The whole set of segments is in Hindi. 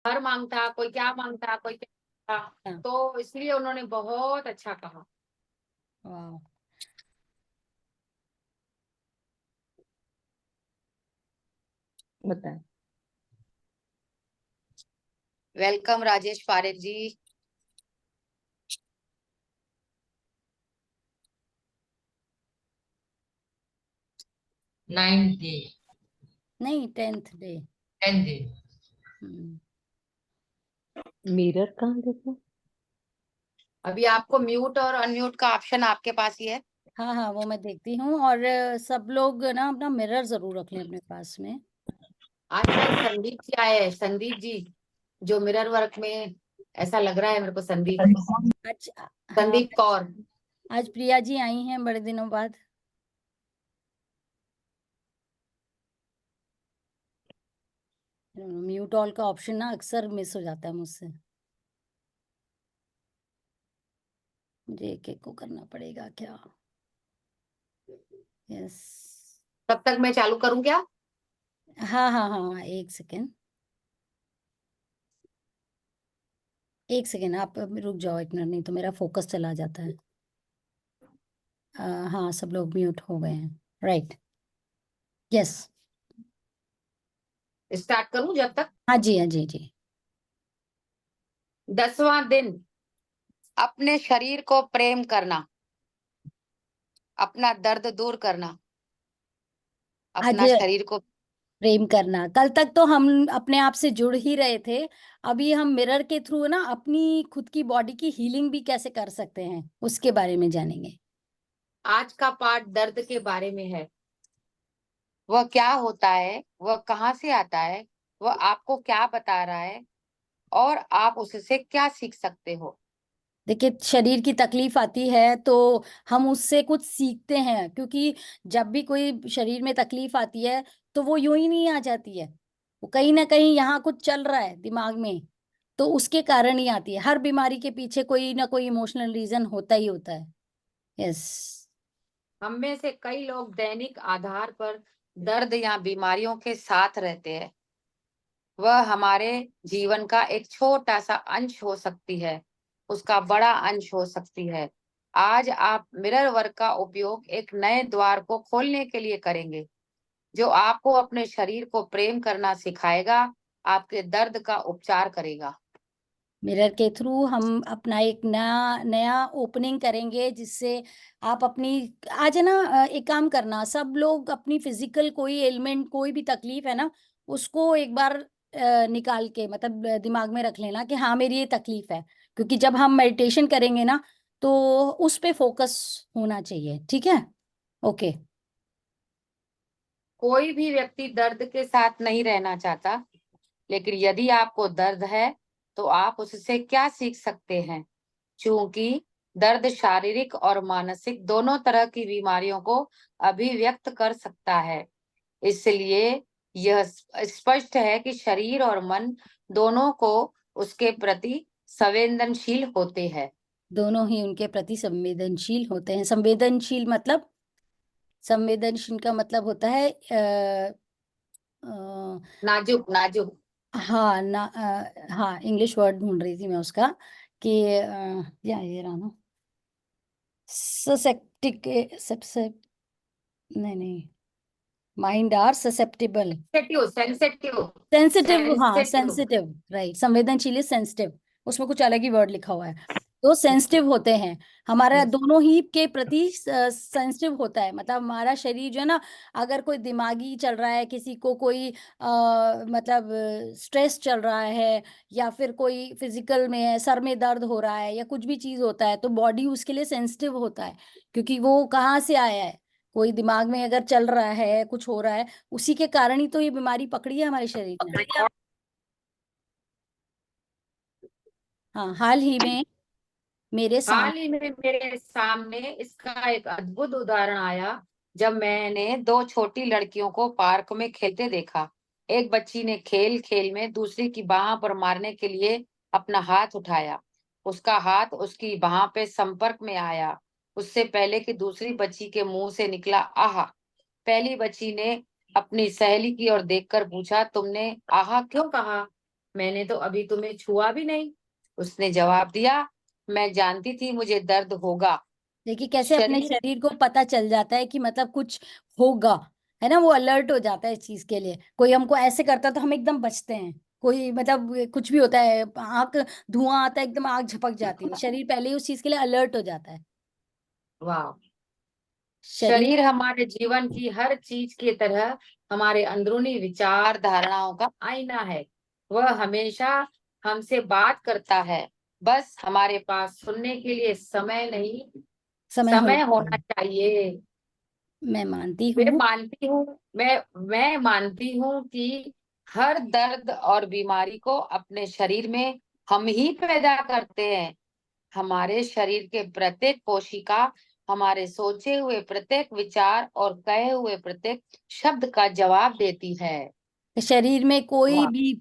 घर मांगता, कोई क्या मांगता, कोई क्या मांगता। हाँ। तो इसलिए उन्होंने बहुत अच्छा कहा। वाह। बताएं। Welcome Rajesh Parekh ji. Ninth day. नहीं, 10th day. 10th day. Mirror कहाँ देखा? अभी आपको म्यूट और अनम्यूट का ऑप्शन आपके पास ही है। हाँ हाँ, वो मैं देखती हूँ। और सब लोग ना अपना मिरर जरूर रख लें अपने पास में। आज शायद संदीप जी आए हैं, संदीप जी जो मिरर वर्क में, ऐसा लग रहा है मेरे को संदीप आज हाँ, संदीप कौर। आज प्रिया जी आई हैं बड़े दिनों बाद। म्यूट ऑल का ऑप्शन ना अक्सर मिस हो जाता है मुझसे। मुझे एक एक को करना पड़ेगा क्या? यस। तब तक मैं चालू करूं क्या? हाँ हाँ हाँ, एक सेकेंड, एक सेकेंड, आप रुक जाओ एक मिनट, नहीं तो मेरा फोकस चला जाता है। हाँ, सब लोग म्यूट हो गए हैं, राइट। यस। स्टार्ट करूं जब तक? हाँ जी, हाँ जी जी। 10वां दिन, अपने शरीर को प्रेम करना, अपना दर्द दूर करना, आज अपना शरीर को। प्रेम करना, कल तक तो हम अपने आप से जुड़ ही रहे थे। अभी हम मिरर के थ्रू ना अपनी खुद की बॉडी की हीलिंग भी कैसे कर सकते हैं उसके बारे में जानेंगे। आज का पाठ दर्द के बारे में है। वह क्या होता है, वह कहाँ से आता है, वह आपको क्या बता रहा है, और आप उससे क्या सीख सकते हो। देखिए, शरीर की तकलीफ आती है तो हम उससे कुछ सीखते हैं, क्योंकि जब भी कोई शरीर में तकलीफ आती है तो वो यूं ही नहीं आ जाती है। वो कहीं ना कहीं यहाँ कुछ चल रहा है दिमाग में, तो उसके कारण ही आती है। हर बीमारी के पीछे कोई ना कोई इमोशनल रीजन होता ही होता है। यस। हम में से कई लोग दैनिक आधार पर दर्द या बीमारियों के साथ रहते हैं। वह हमारे जीवन का एक छोटा सा अंश हो सकती है, उसका बड़ा अंश हो सकती है। आज आप मिरर वर्क का उपयोग एक नए द्वार को खोलने के लिए करेंगे, जो आपको अपने शरीर को प्रेम करना सिखाएगा, आपके दर्द का उपचार करेगा। मिरर के थ्रू हम अपना एक नया नया ओपनिंग करेंगे, जिससे आप अपनी, आज है ना, एक काम करना, सब लोग अपनी फिजिकल कोई एलिमेंट, कोई भी तकलीफ है ना, उसको एक बार निकाल के, मतलब दिमाग में रख लेना कि हाँ मेरी ये तकलीफ है। क्योंकि जब हम मेडिटेशन करेंगे ना तो उस पे फोकस होना चाहिए, ठीक है? ओके। कोई भी व्यक्ति दर्द के साथ नहीं रहना चाहता, लेकिन यदि आपको दर्द है तो आप उससे क्या सीख सकते हैं। चूंकि दर्द शारीरिक और मानसिक दोनों तरह की बीमारियों को अभिव्यक्त कर सकता है, इसलिए यह स्पष्ट है कि शरीर और मन दोनों को उसके प्रति संवेदनशील होते हैं। दोनों ही उनके प्रति संवेदनशील होते हैं। संवेदनशील मतलब, संवेदनशील का मतलब होता है अ, नाजुक नाजुक। हाँ ना, हाँ, इंग्लिश वर्ड ढूंढ रही थी मैं उसका, कि या ये रहा ना, ससेप्टिक, सबसे, नहीं नहीं, mind are susceptible, sensitive sensitive sensitive, हाँ सेंसिटिव। Sensitive, right. संवेदनशील इज सेंसिटिव, उसमें कुछ अलग ही वर्ड लिखा हुआ है। तो सेंसिटिव होते हैं, हमारा दोनों ही के प्रति सेंसिटिव होता है। मतलब हमारा शरीर जो है ना, अगर कोई दिमागी चल रहा है, किसी को कोई मतलब स्ट्रेस चल रहा है, या फिर कोई फिजिकल में है, सर में दर्द हो रहा है, या कुछ भी चीज होता है, तो बॉडी उसके लिए सेंसिटिव होता है। क्योंकि वो कहाँ से आया है, कोई दिमाग में अगर चल रहा है, कुछ हो रहा है, उसी के कारण ही तो ये बीमारी पकड़ी है हमारे शरीर में। हाँ, हाल ही में मेरे हाल सामने। ही में मेरे सामने इसका एक अद्भुत उदाहरण आया, जब मैंने दो छोटी लड़कियों को पार्क में खेलते देखा। एक बच्ची ने खेल खेल में दूसरी की बाह पर मारने के लिए अपना हाथ उठाया। उसका हाथ उसकी बाह पे संपर्क में आया उससे पहले कि दूसरी बच्ची के मुंह से निकला आहा। पहली बच्ची ने अपनी सहेली की ओर देखकर पूछा, तुमने आहा क्यों कहा? मैंने तो अभी तुम्हें छुआ भी नहीं। उसने जवाब दिया, मैं जानती थी मुझे दर्द होगा। देखिए कैसे अपने शरीर शरीर को पता चल जाता है कि मतलब कुछ होगा, है ना, वो अलर्ट हो जाता है इस चीज के लिए। कोई हमको ऐसे करता है तो हम एकदम बचते हैं, कोई मतलब कुछ भी होता है, आंख, धुआं आता है एकदम आंख झपक जाती है, शरीर पहले ही उस चीज के लिए अलर्ट हो जाता है। वाह। शरीर। शरीर हमारे जीवन की हर चीज की तरह हमारे अंदरूनी विचार धारणाओं का आईना है। वह हमेशा हमसे बात करता है, बस हमारे पास सुनने के लिए समय नहीं, समय होना समय होना चाहिए। चाहिए। मैं मानती मैं हूँ। मानती हूँ मैं मानती हूँ कि हर दर्द और बीमारी को अपने शरीर में हम ही पैदा करते हैं। हमारे शरीर के प्रत्येक कोशिका हमारे सोचे हुए प्रत्येक विचार और कहे हुए प्रत्येक शब्द का जवाब देती है। शरीर में वाह।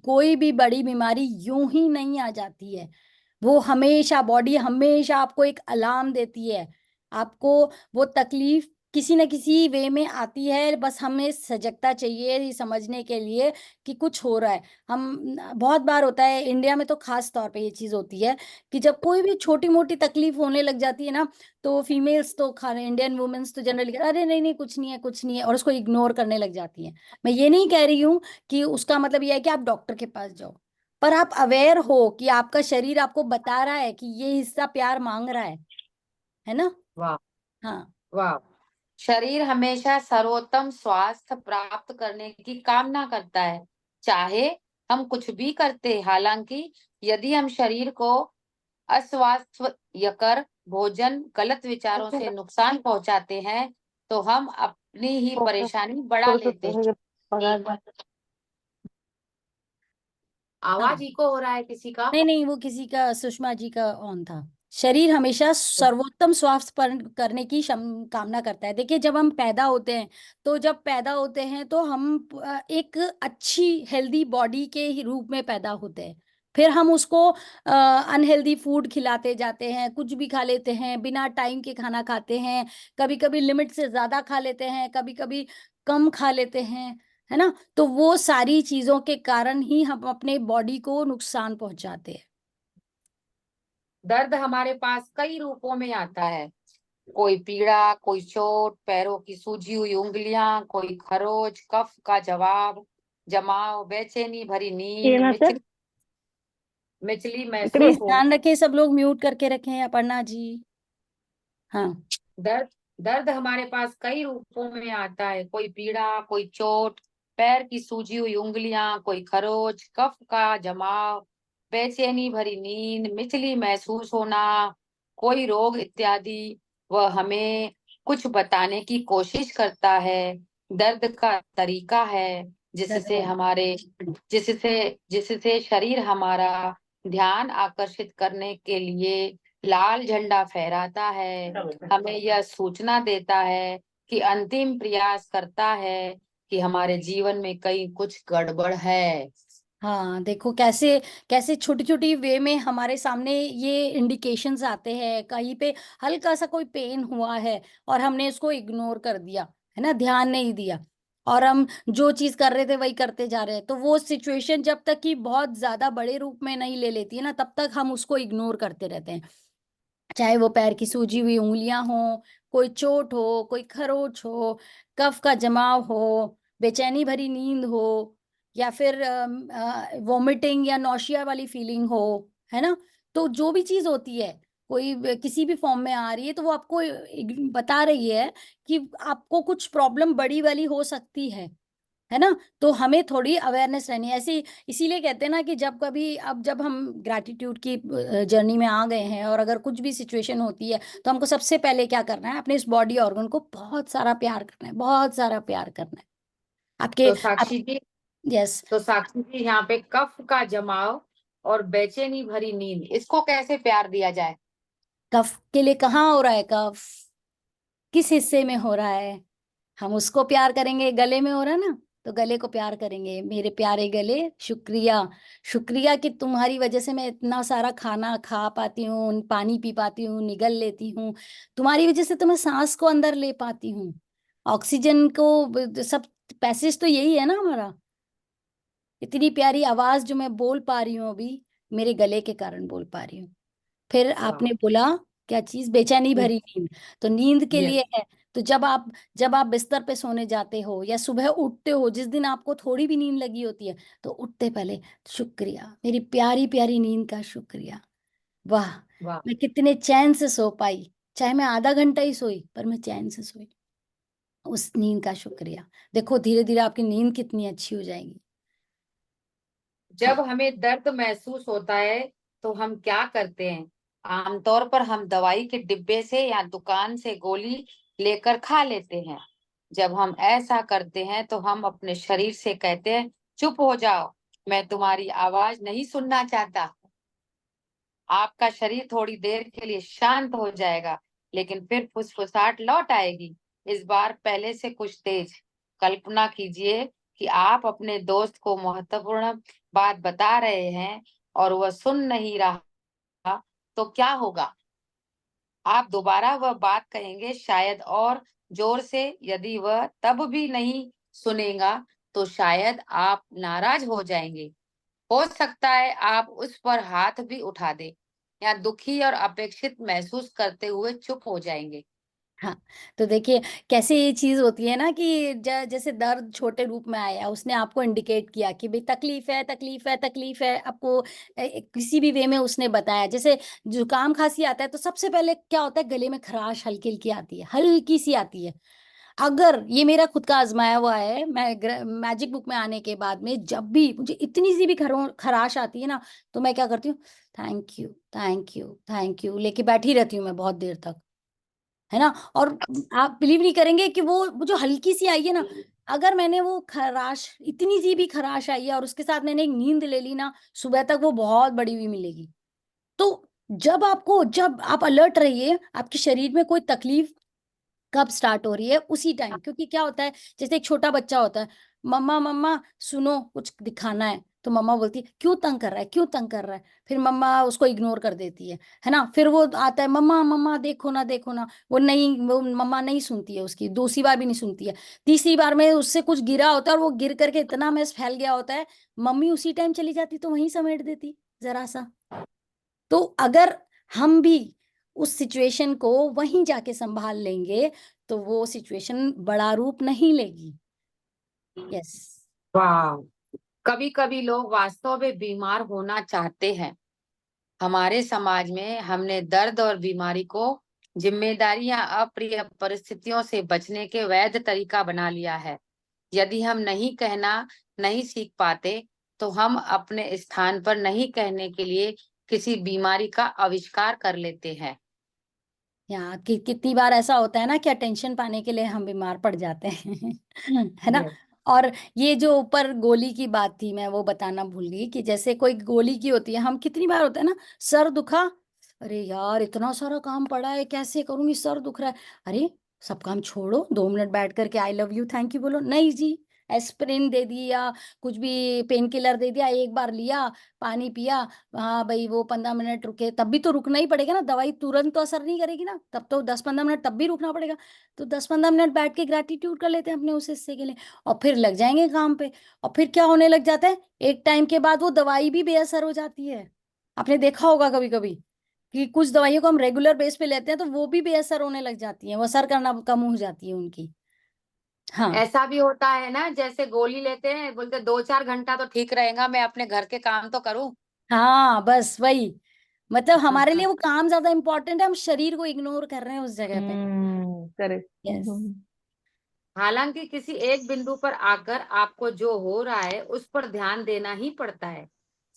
कोई भी बड़ी बीमारी यूं ही नहीं आ जाती है। वो हमेशा, बॉडी हमेशा आपको एक अलार्म देती है। आपको वो तकलीफ किसी न किसी वे में आती है, बस हमें सजगता चाहिए ये समझने के लिए कि कुछ हो रहा है। हम, बहुत बार होता है इंडिया में तो खास तौर पे ये चीज होती है कि जब कोई भी छोटी मोटी तकलीफ होने लग जाती है ना, तो फीमेल्स तो खाने, इंडियन वुमेन्स तो जनरली अरे नहीं नहीं कुछ नहीं है कुछ नहीं है, और उसको इग्नोर करने लग जाती हैं। मैं ये नहीं कह रही हूँ कि उसका मतलब ये है कि आप डॉक्टर के पास जाओ, पर आप अवेयर हो कि आपका शरीर आपको बता रहा है कि ये हिस्सा प्यार मांग रहा है ना। वाह। हाँ। वाह। शरीर हमेशा सर्वोत्तम स्वास्थ्य प्राप्त करने की कामना करता है, चाहे हम कुछ भी करते। हालांकि यदि हम शरीर को अस्वस्थ या कर भोजन, गलत विचारों से नुकसान पहुंचाते हैं, तो हम अपनी ही परेशानी बढ़ा लेते हैं। हाँ। आवाज इको हो रहा है किसी का। नहीं नहीं, वो किसी का, सुषमा जी का ऑन था। शरीर हमेशा सर्वोत्तम स्वास्थ्य पर करने की कामना करता है। देखिए जब हम पैदा होते हैं, तो जब पैदा होते हैं तो हम एक अच्छी हेल्दी बॉडी के ही रूप में पैदा होते हैं। फिर हम उसको अनहेल्दी फूड खिलाते जाते हैं, कुछ भी खा लेते हैं, बिना टाइम के खाना खाते हैं, कभी कभी लिमिट से ज्यादा खा लेते हैं, कभी कभी कम खा लेते हैं, है ना। तो वो सारी चीजों के कारण ही हम अपने बॉडी को नुकसान पहुंचाते हैं। दर्द हमारे पास कई रूपों में आता है। कोई पीड़ा, कोई चोट, पैरों की सूजी हुई उंगलियां, कोई खरोच, कफ का जमाव, बेचैनी भरी नींद, ಏನಂತೆ मिचली इकड़ी महसूस होना। ध्यान रखें, सब लोग म्यूट करके रखें, अपर्णा जी। हाँ। दर्द दर्द हमारे पास कई रूपों में आता है। कोई पीड़ा, कोई चोट, पैर की सूजी हुई उंगलियां, कोई खरोच, कफ का जमाव, बेचैनी भरी नींद, मिचली महसूस होना, कोई रोग इत्यादि। वह हमें कुछ बताने की कोशिश करता है। दर्द का तरीका है जिससे दर्द। हमारे जिससे जिससे शरीर हमारा ध्यान आकर्षित करने के लिए लाल झंडा फहराता है। हमें यह सूचना देता है कि अंतिम प्रयास करता है कि हमारे जीवन में कहीं कुछ गड़बड़ है। हाँ, देखो कैसे कैसे छोटी छोटी वे में हमारे सामने ये इंडिकेशंस आते हैं। कहीं पे हल्का सा कोई पेन हुआ है और हमने इसको इग्नोर कर दिया, है ना, ध्यान नहीं दिया, और हम जो चीज कर रहे थे वही करते जा रहे हैं, तो वो सिचुएशन जब तक कि बहुत ज्यादा बड़े रूप में नहीं ले लेती है ना, तब तक हम उसको इग्नोर करते रहते हैं। चाहे वो पैर की सूजी हुई उंगलियां हो, कोई चोट हो, कोई खरोच हो, कफ का जमाव हो, बेचैनी भरी नींद हो, या फिर वोमिटिंग या नौशिया वाली फीलिंग हो, है ना। तो जो भी चीज होती है, कोई किसी भी फॉर्म में आ रही है, तो वो आपको बता रही है कि आपको कुछ प्रॉब्लम बड़ी वाली हो सकती है ना। तो हमें थोड़ी अवेयरनेस रहनी है ऐसी। इसीलिए कहते हैं ना कि जब कभी, अब जब हम ग्रैटिट्यूड की जर्नी में आ गए हैं, और अगर कुछ भी सिचुएशन होती है, तो हमको सबसे पहले क्या करना है, अपने इस बॉडी ऑर्गन को बहुत सारा प्यार करना है, बहुत सारा प्यार करना है। आपके तो आप। साक्षी जी यस। तो साक्षी जी यहाँ पे कफ का जमाव और बेचैनी भरी नींद, इसको कैसे प्यार दिया जाए? कफ के लिए कहाँ हो रहा है कफ, किस हिस्से में हो रहा है, हम उसको प्यार करेंगे। गले में हो रहा है ना, तो गले को प्यार करेंगे, मेरे प्यारे गले, शुक्रिया, शुक्रिया कि तुम्हारी वजह से मैं इतना सारा खाना खा पाती हूँ, पानी पी पाती हूँ, निगल लेती हूँ, तुम्हारी वजह से तो मैं सांस को अंदर ले पाती हूँ, ऑक्सीजन को सब पैसेज तो यही है ना हमारा। इतनी प्यारी आवाज जो मैं बोल पा रही हूँ अभी, मेरे गले के कारण बोल पा रही हूँ। फिर आपने बोला क्या चीज, बेचैनी भरी नींद। तो नींद के लिए है, तो जब आप बिस्तर पे सोने जाते हो या सुबह उठते हो, जिस दिन आपको थोड़ी भी नींद लगी होती है, तो उठते पहले शुक्रिया, मेरी प्यारी प्यारी नींद का शुक्रिया। वाह, वाह, मैं कितने चैन से सो पाई, चाहे मैं आधा घंटा ही सोई पर मैं चैन से सोई। उस नींद का शुक्रिया। देखो धीरे धीरे आपकी नींद कितनी अच्छी हो जाएगी। जब हमें दर्द महसूस होता है तो हम क्या करते हैं? आमतौर पर हम दवाई के डिब्बे से या दुकान से गोली लेकर खा लेते हैं। जब हम ऐसा करते हैं तो हम अपने शरीर से कहते हैं, चुप हो जाओ, मैं तुम्हारी आवाज नहीं सुनना चाहता। आपका शरीर थोड़ी देर के लिए शांत हो जाएगा, लेकिन फिर फुसफुसाहट लौट आएगी। इस बार पहले से कुछ तेज। कल्पना कीजिए कि आप अपने दोस्त को महत्वपूर्ण बात बता रहे हैं और वह सुन नहीं रहा, तो क्या होगा? आप दोबारा वह बात कहेंगे, शायद और जोर से। यदि वह तब भी नहीं सुनेगा, तो शायद आप नाराज हो जाएंगे। हो सकता है आप उस पर हाथ भी उठा दे, या दुखी और अपेक्षित महसूस करते हुए चुप हो जाएंगे। हाँ, तो देखिए कैसे ये चीज होती है ना कि जैसे दर्द छोटे रूप में आया, उसने आपको इंडिकेट किया कि भाई तकलीफ है, तकलीफ है, तकलीफ है, आपको किसी भी वे में उसने बताया। जैसे जुकाम खांसी आता है तो सबसे पहले क्या होता है, गले में खराश हल्की हल्की आती है, हल्की सी आती है। अगर ये मेरा खुद का आजमाया हुआ है, मैं मैजिक बुक में आने के बाद में जब भी मुझे इतनी सी भी खराश आती है ना, तो मैं क्या करती हूँ, thank you thank you thank you लेके बैठी रहती हूँ मैं बहुत देर तक, है ना। और आप बिलीव नहीं करेंगे कि वो जो हल्की सी आई है ना, अगर मैंने वो खराश, इतनी सी भी खराश आई है और उसके साथ मैंने एक नींद ले ली ना, सुबह तक वो बहुत बड़ी हुई मिलेगी। तो जब आप अलर्ट रहिए, आपके शरीर में कोई तकलीफ कब स्टार्ट हो रही है, उसी टाइम। क्योंकि क्या होता है, जैसे एक छोटा बच्चा होता है, मम्मा मम्मा सुनो कुछ दिखाना है, तो मम्मा बोलती है क्यों तंग कर रहा है, क्यों तंग कर रहा है, फिर मम्मा उसको इग्नोर कर देती है ना। फिर वो आता है, मम्मा मम्मा देखो ना देखो ना, वो मम्मा नहीं सुनती है उसकी, दूसरी बार भी नहीं सुनती है, तीसरी बार में उससे कुछ गिरा होता है और वो गिर करके इतना मैस फैल गया होता है, मम्मी उसी टाइम चली जाती तो वहीं समेट देती जरा सा। तो अगर हम भी उस सिचुएशन को वहीं जाके संभाल लेंगे, तो वो सिचुएशन बड़ा रूप नहीं लेगी। यस। वाह, कभी कभी लोग वास्तव में बीमार होना चाहते हैं। हमारे समाज में हमने दर्द और बीमारी को जिम्मेदारी या अप्रिय परिस्थितियों से बचने के वैध तरीका बना लिया है। यदि हम नहीं कहना नहीं सीख पाते, तो हम अपने स्थान पर नहीं कहने के लिए किसी बीमारी का आविष्कार कर लेते हैं। यहाँ कितनी बार ऐसा होता है ना कि अटेंशन पाने के लिए हम बीमार पड़ जाते हैं है ना। Yes. और ये जो ऊपर गोली की बात थी, मैं वो बताना भूल गई कि जैसे कोई गोली की होती है, हम कितनी बार होता है ना, सर दुखा, अरे यार इतना सारा काम पड़ा है, कैसे करूंगी, सर दुख रहा है, अरे सब काम छोड़ो, 2 मिनट बैठ करके आई लव यू थैंक यू बोलो। नहीं जी, एस्पिरिन दे दिया, कुछ भी पेन किलर दे दिया, एक बार लिया, पानी पिया, हाँ भाई वो 15 मिनट रुके, तब भी तो रुकना ही पड़ेगा ना, दवाई तुरंत तो असर नहीं करेगी ना, तब तो 10-15 मिनट तब भी रुकना पड़ेगा। तो 10-15 मिनट बैठ के ग्रैटिट्यूड कर लेते हैं अपने उस हिस्से के लिए, और फिर लग जाएंगे काम पे। और फिर क्या होने लग जाता है, एक टाइम के बाद वो दवाई भी बेअसर हो जाती है। आपने देखा होगा कभी कभी कि कुछ दवाइयों को हम रेगुलर बेस पे लेते हैं तो वो भी बेअसर होने लग जाती हैं, वो असर करना कम हो जाती है उनकी। हाँ ऐसा भी होता है ना, जैसे गोली लेते हैं, बोलते 2-4 घंटा तो ठीक रहेगा, मैं अपने घर के काम तो करूं। हाँ, बस वही, मतलब हमारे लिए वो काम ज्यादा इंपॉर्टेंट है, हम शरीर को इग्नोर कर रहे हैं उस जगह पे। करेक्ट। यस। हालांकि किसी एक बिंदु पर आकर आपको जो हो रहा है उस पर ध्यान देना ही पड़ता है।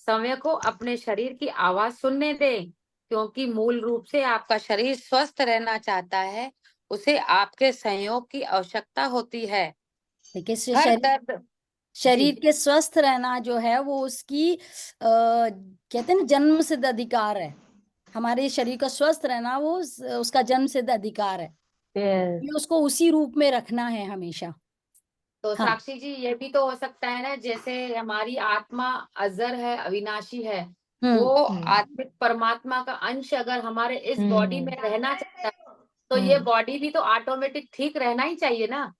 समय को अपने शरीर की आवाज सुनने दें, क्योंकि मूल रूप से आपका शरीर स्वस्थ रहना चाहता है। उसे आपके सहयोग की आवश्यकता होती है। देखिए हर शरीर दर्द। जी। शरीर के स्वस्थ रहना जो है वो उसकी कहते हैं ना जन्म सिद्ध अधिकार है। हमारे शरीर का स्वस्थ रहना वो उसका जन्म सिद्ध अधिकार है। यस। ये उसको उसी रूप में रखना है हमेशा। तो हाँ। साक्षी जी, ये भी तो हो सकता है ना, जैसे हमारी आत्मा अजर है, अविनाशी है, वो हम्म। आत्मिक परमात्मा का अंश अगर हमारे इस बॉडी में रहना चाहता है, तो ये हम्म। बॉडी भी तो ऑटोमेटिक ठीक रहना ही चाहिए ना।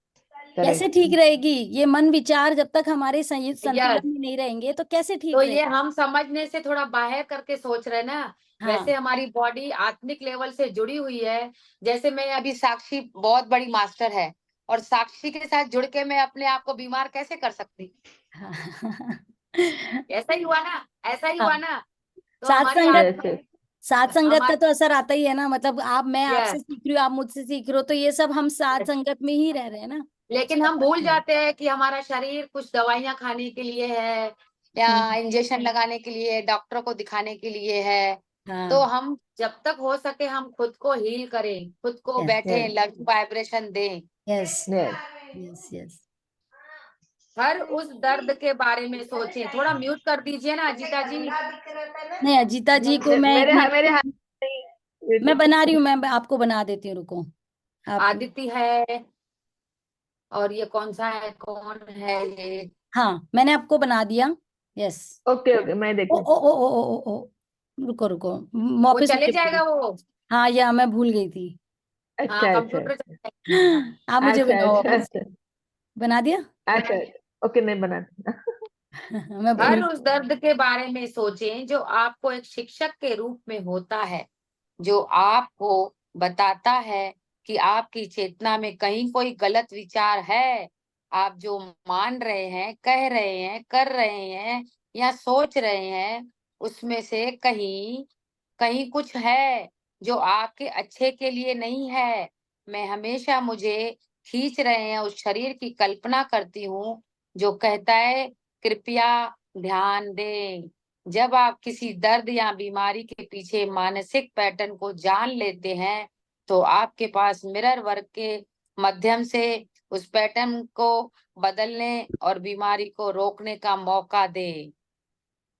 कैसे करेक्ट। ठीक रहेगी? ये मन विचार जब तक हमारे यस, संतुलन में नहीं रहेंगे तो कैसे ठीक तो रहेगी? ये हम समझने से थोड़ा बाहर करके सोच रहे हैं ना। हाँ वैसे हमारी बॉडी आत्मिक लेवल से जुड़ी हुई है। जैसे मैं अभी साक्षी बहुत बड़ी मास्टर है, और साक्षी के साथ जुड़ के मैं अपने आप को बीमार कैसे कर सकती? हाँ ऐसा ही हुआ ना, ऐसा ही हाँ। हुआ ना। तो सात हमारे संगत, यस यस। सात संगत का हमारे तो असर आता ही है ना। मतलब आप, मैं आपसे यस, सीख रही हूँ, आप मुझसे सीख रहे हो, तो ये सब हम सात संगत में ही रह रहे हैं ना। लेकिन हम भूल जाते हैं कि हमारा शरीर कुछ दवाइयां खाने के लिए है, या इंजेक्शन लगाने के लिए, डॉक्टर को दिखाने के लिए है। तो हाँ। हम जब तक हो सके हम खुद को हील करें, खुद को यस बैठे यस लव वाइब्रेशन दें। Yes yes. Yes yes. हर उस दर्द के बारे में सोचें। थोड़ा म्यूट कर दीजिए ना अजीता जी। नहीं, अजीता जी को मैं एक मिनट, मेरे हाथ नहीं, मैं बना रही हूँ, मैं आपको बना देती हूँ, रुको आप। आदित्य है, और ये कौन सा है, कौन है ये? हाँ, मैंने आपको बना दिया। यस। ओके ओके, मैं देख ओ लेती ओ ओ ओ ओ ओ ओ, रुको रुको, वो वापिस चले मुझे जाएगा बनाओ। वो। हाँ, या मैं भूल गई थी। हूँ। हाँ, अच्छा अच्छा कंप्यूटर अच्छा। चले जाएगा। आप मुझे अच्छा बनाओ अच्छा वापस। अच्छा बना दिया अच्छा। ओके, नहीं बनाती। मैं हर भूल। उस दर्द के बारे में सोचें जो आपको एक शिक्षक के रूप में होता है, जो आपको बताता है कि आपकी चेतना में कहीं कोई गलत विचार है। आप जो मान रहे हैं, कह रहे हैं, कर रहे हैं या सोच रहे हैं, उसमें से कहीं कहीं कुछ है जो आपके अच्छे के लिए नहीं है। मैं हमेशा मुझे खींच रहे हैं उस शरीर की कल्पना करती हूँ जो कहता है कृपया ध्यान दें। जब आप किसी दर्द या बीमारी के पीछे मानसिक पैटर्न को जान लेते हैं, तो आपके पास मिरर वर्क के माध्यम से उस पैटर्न को बदलने और बीमारी को रोकने का मौका दें।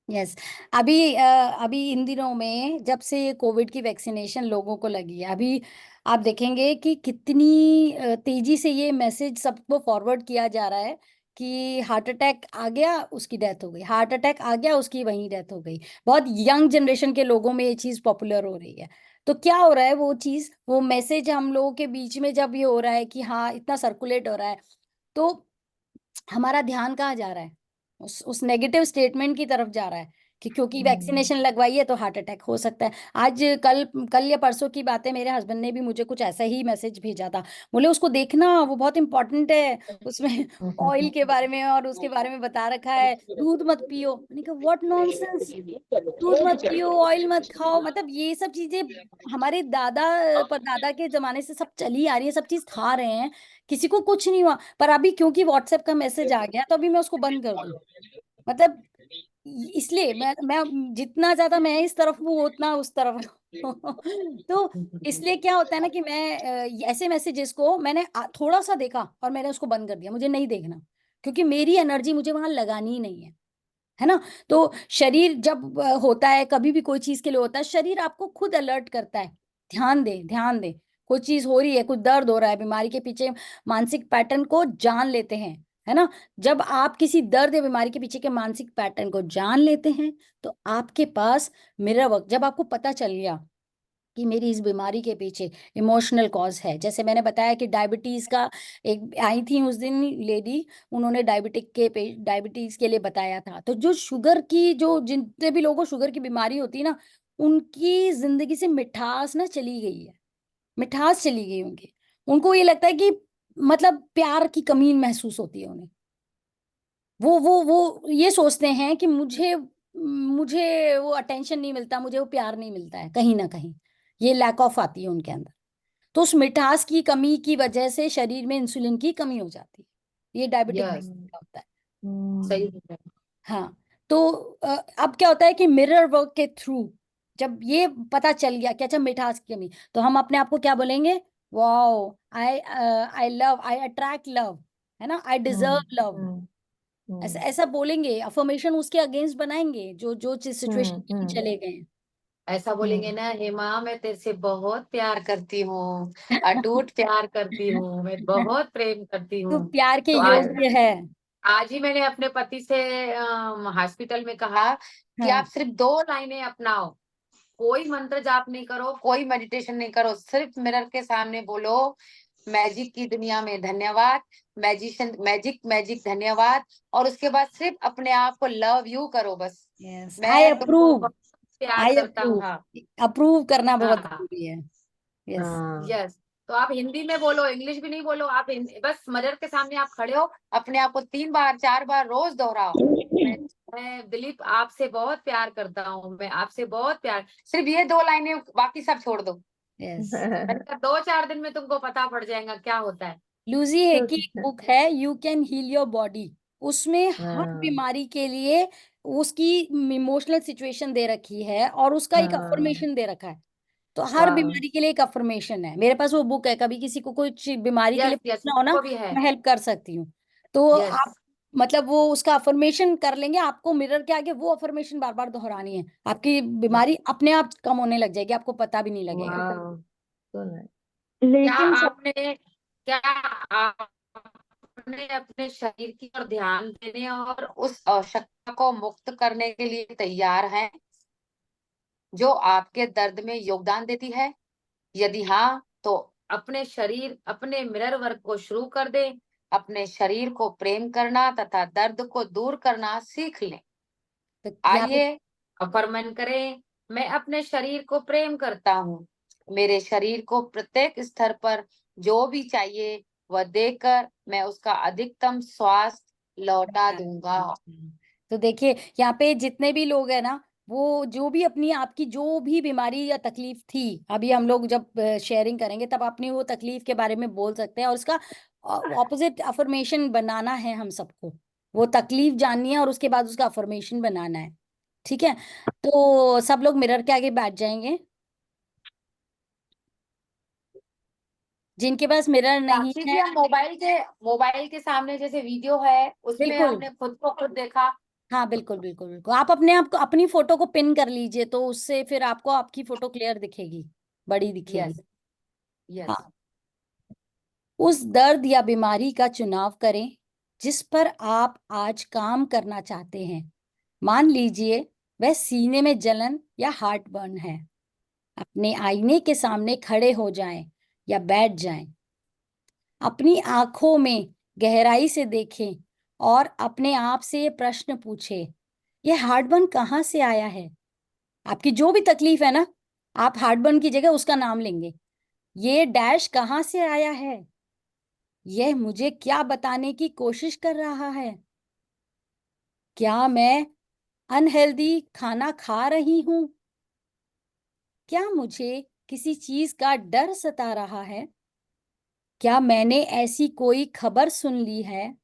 यस। अभी अभी इन दिनों में जब से ये कोविड की वैक्सीनेशन लोगों को लगी है, अभी आप देखेंगे कि कितनी तेजी से ये मैसेज सबको फॉरवर्ड किया जा रहा है कि हार्ट अटैक आ गया, उसकी डेथ हो गई, हार्ट अटैक आ गया, उसकी वहीं डेथ हो गई। बहुत यंग जनरेशन के लोगों में ये चीज़ पॉपुलर हो रही है। तो क्या हो रहा है, वो चीज़, वो मैसेज हम लोगों के बीच में जब ये हो रहा है कि हाँ इतना सर्कुलेट हो रहा है, तो हमारा ध्यान कहाँ जा रहा है? उस नेगेटिव स्टेटमेंट की तरफ जा रहा है कि क्योंकि वैक्सीनेशन लगवाई है तो हार्ट अटैक हो सकता है। आज कल कल या परसों की बात है, मेरे हस्बैंड ने भी मुझे कुछ ऐसा ही मैसेज भेजा था। बोले उसको देखना, वो बहुत इंपॉर्टेंट है, उसमें ऑयल के बारे में और उसके बारे में बता रखा है, दूध मत पियो। मैंने कहा व्हाट नॉनसेंस, दूध मत पियो, ऑयल मत खाओ। मतलब ये सब चीजें हमारे दादा परदादा के जमाने से सब चली आ रही है, सब चीज खा रहे हैं, किसी को कुछ नहीं हुआ। पर अभी क्योंकि व्हाट्सएप का मैसेज आ गया तो अभी मैं उसको बंद कर दूं। मतलब इसलिए मैं जितना ज्यादा मैं इस तरफ हूँ उतना उस तरफ तो इसलिए क्या होता है ना कि मैं ऐसे मैसेजेस को मैंने थोड़ा सा देखा और मैंने उसको बंद कर दिया, मुझे नहीं देखना, क्योंकि मेरी एनर्जी मुझे वहां लगानी ही नहीं है ना। तो शरीर जब होता है, कभी भी कोई चीज के लिए होता है, शरीर आपको खुद अलर्ट करता है, ध्यान दे ध्यान दे, कोई चीज हो रही है, कुछ दर्द हो रहा है, बीमारी के पीछे मानसिक पैटर्न को जान लेते हैं, है ना। जब आप किसी दर्द या बीमारी के पीछे के मानसिक पैटर्न को जान लेते हैं, तो आपके पास मिरर वर्क, जब आपको पता चल गया कि मेरी इस बीमारी के पीछे इमोशनल कॉज है। जैसे मैंने बताया कि डायबिटीज का, एक आई थी उस दिन लेडी, उन्होंने डायबिटीज के लिए बताया था। तो जो शुगर की, जो जितने भी लोगों को शुगर की बीमारी होती है ना, उनकी जिंदगी से मिठास ना चली गई है, मिठास चली गई उनकी। उनको ये लगता है कि मतलब प्यार की कमी महसूस होती है उन्हें। वो ये सोचते हैं कि मुझे मुझे वो अटेंशन नहीं मिलता, मुझे वो प्यार नहीं मिलता है, कहीं ना कहीं ये लैक ऑफ आती है उनके अंदर। तो उस मिठास की कमी की वजह से शरीर में इंसुलिन की कमी हो जाती है, ये डायबिटिक यस, का होता है। सही है। हाँ। तो अब क्या होता है कि मिरर वर्क के थ्रू जब ये पता चल गया कि अच्छा मिठास की कमी, तो हम अपने आप को क्या बोलेंगे, wow, I love, I attract love, है ना, आई डिजर्व लव। ऐसा ऐसा बोलेंगे, अफर्मेशन उसके अगेंस्ट बनाएंगे जो जो सिचुएशन में चले गए हैं। ऐसा बोलेंगे ना, हेमा मैं तेरे से बहुत प्यार करती हूँ, अटूट प्यार करती हूँ, मैं बहुत प्रेम करती तो हूँ। प्यार के तो योग्य है। आज ही मैंने अपने पति से हॉस्पिटल में कहा कि हाँ आप सिर्फ 2 लाइनें अपनाओ, कोई मंत्र जाप नहीं करो, कोई मेडिटेशन नहीं करो, सिर्फ मिरर के सामने बोलो मैजिक की दुनिया में धन्यवाद, मैजिशियन, मैजिक मैजिक धन्यवाद। और उसके बाद सिर्फ अपने आप को लव यू करो बस। यस, आई मैं तुमको अप्रूव। बहुत प्यार आई करता हूँ। अप्रूव। हाँ अप्रूव करना बहुत हाँ जरूरी है। यस। हाँ यस। तो आप हिंदी में बोलो, इंग्लिश भी नहीं बोलो, आप बस मिरर के सामने आप खड़े हो, अपने आप को 3 बार 4 बार रोज दोहराओ। मैं दिलीप आपसे बहुत प्यार करता हूँ, मैं आपसे बहुत प्यार, सिर्फ ये 2 लाइनें, बाकी सब छोड़ दो। यस। मैंने कहा 2-4 दिन में तुमको पता पड़ जाएगा क्या होता है। लूजी है की एक बुक है, you can heal your body. उसमें हर हाँ बीमारी के लिए उसकी इमोशनल सिचुएशन दे रखी है और उसका एक हाँ अफर्मेशन दे रखा है। तो हर वाह बीमारी के लिए एक अफर्मेशन है। मेरे पास वो बुक है, कभी किसी को कुछ बीमारी के लिए यस यस, पूछना हो ना, मुझको भी है। मैं हेल्प कर सकती हूँ। तो यस आप मतलब वो उसका अफर्मेशन कर लेंगे, आपको मिरर के आगे वो अफर्मेशन बार बार दोहरानी है, आपकी बीमारी अपने आप कम होने लग जाएगी, आपको पता भी नहीं लगेगा। वाह सो नाइस। क्या लेकिन सब आपने क्या आपने अपने शरीर की ओर ध्यान देने और उस आवश्यकता को मुक्त करने के लिए तैयार हैं जो आपके दर्द में योगदान देती है? यदि हाँ, तो अपने शरीर, अपने मिरर वर्क को शुरू कर दें। अपने शरीर को प्रेम करना तथा दर्द को दूर करना सीख लें। तो यहाँ पे आइए अफर्मन करें। मैं अपने शरीर को प्रेम करता हूँ। मेरे शरीर को प्रत्येक स्तर पर जो भी चाहिए वह देकर मैं उसका अधिकतम स्वास्थ्य लौटा दूंगा। तो देखिए यहाँ पे जितने भी लोग हैं ना, वो जो भी अपनी आपकी जो भी बीमारी या तकलीफ थी, अभी हम लोग जब शेयरिंग करेंगे तब अपनी वो तकलीफ के बारे में बोल सकते हैं और उसका ऑपोजिट अफर्मेशन बनाना है हम सबको। वो तकलीफ जाननी है और उसके बाद उसका अफर्मेशन बनाना है। ठीक है, तो सब लोग मिरर के आगे बैठ जाएंगे, जिनके पास मिरर नहीं साक्षी है। जी, हम मोबाइल के सामने जैसे वीडियो है उसमें बिल्कुल। हमने खुद को खुद देखा। हाँ बिल्कुल बिल्कुल बिल्कुल, आप अपने आप को अपनी फोटो को पिन कर लीजिए, तो उससे फिर आपको आपकी फोटो क्लियर दिखेगी, बड़ी दिखेगी। Yes yes. हाँ, उस दर्द या बीमारी का चुनाव करें जिस पर आप आज काम करना चाहते हैं। मान लीजिए वह सीने में जलन या हार्ट बर्न है। अपने आईने के सामने खड़े हो जाएं या बैठ जाएं। अपनी आंखों में गहराई से देखें और अपने आप से ये प्रश्न पूछें, यह हार्ट बर्न कहाँ से आया है? आपकी जो भी तकलीफ है ना, आप हार्ट बर्न की जगह उसका नाम लेंगे। ये डैश कहाँ से आया है? यह मुझे क्या बताने की कोशिश कर रहा है? क्या मैं अनहेल्दी खाना खा रही हूँ? क्या मुझे किसी चीज का डर सता रहा है? क्या मैंने ऐसी कोई खबर सुन ली है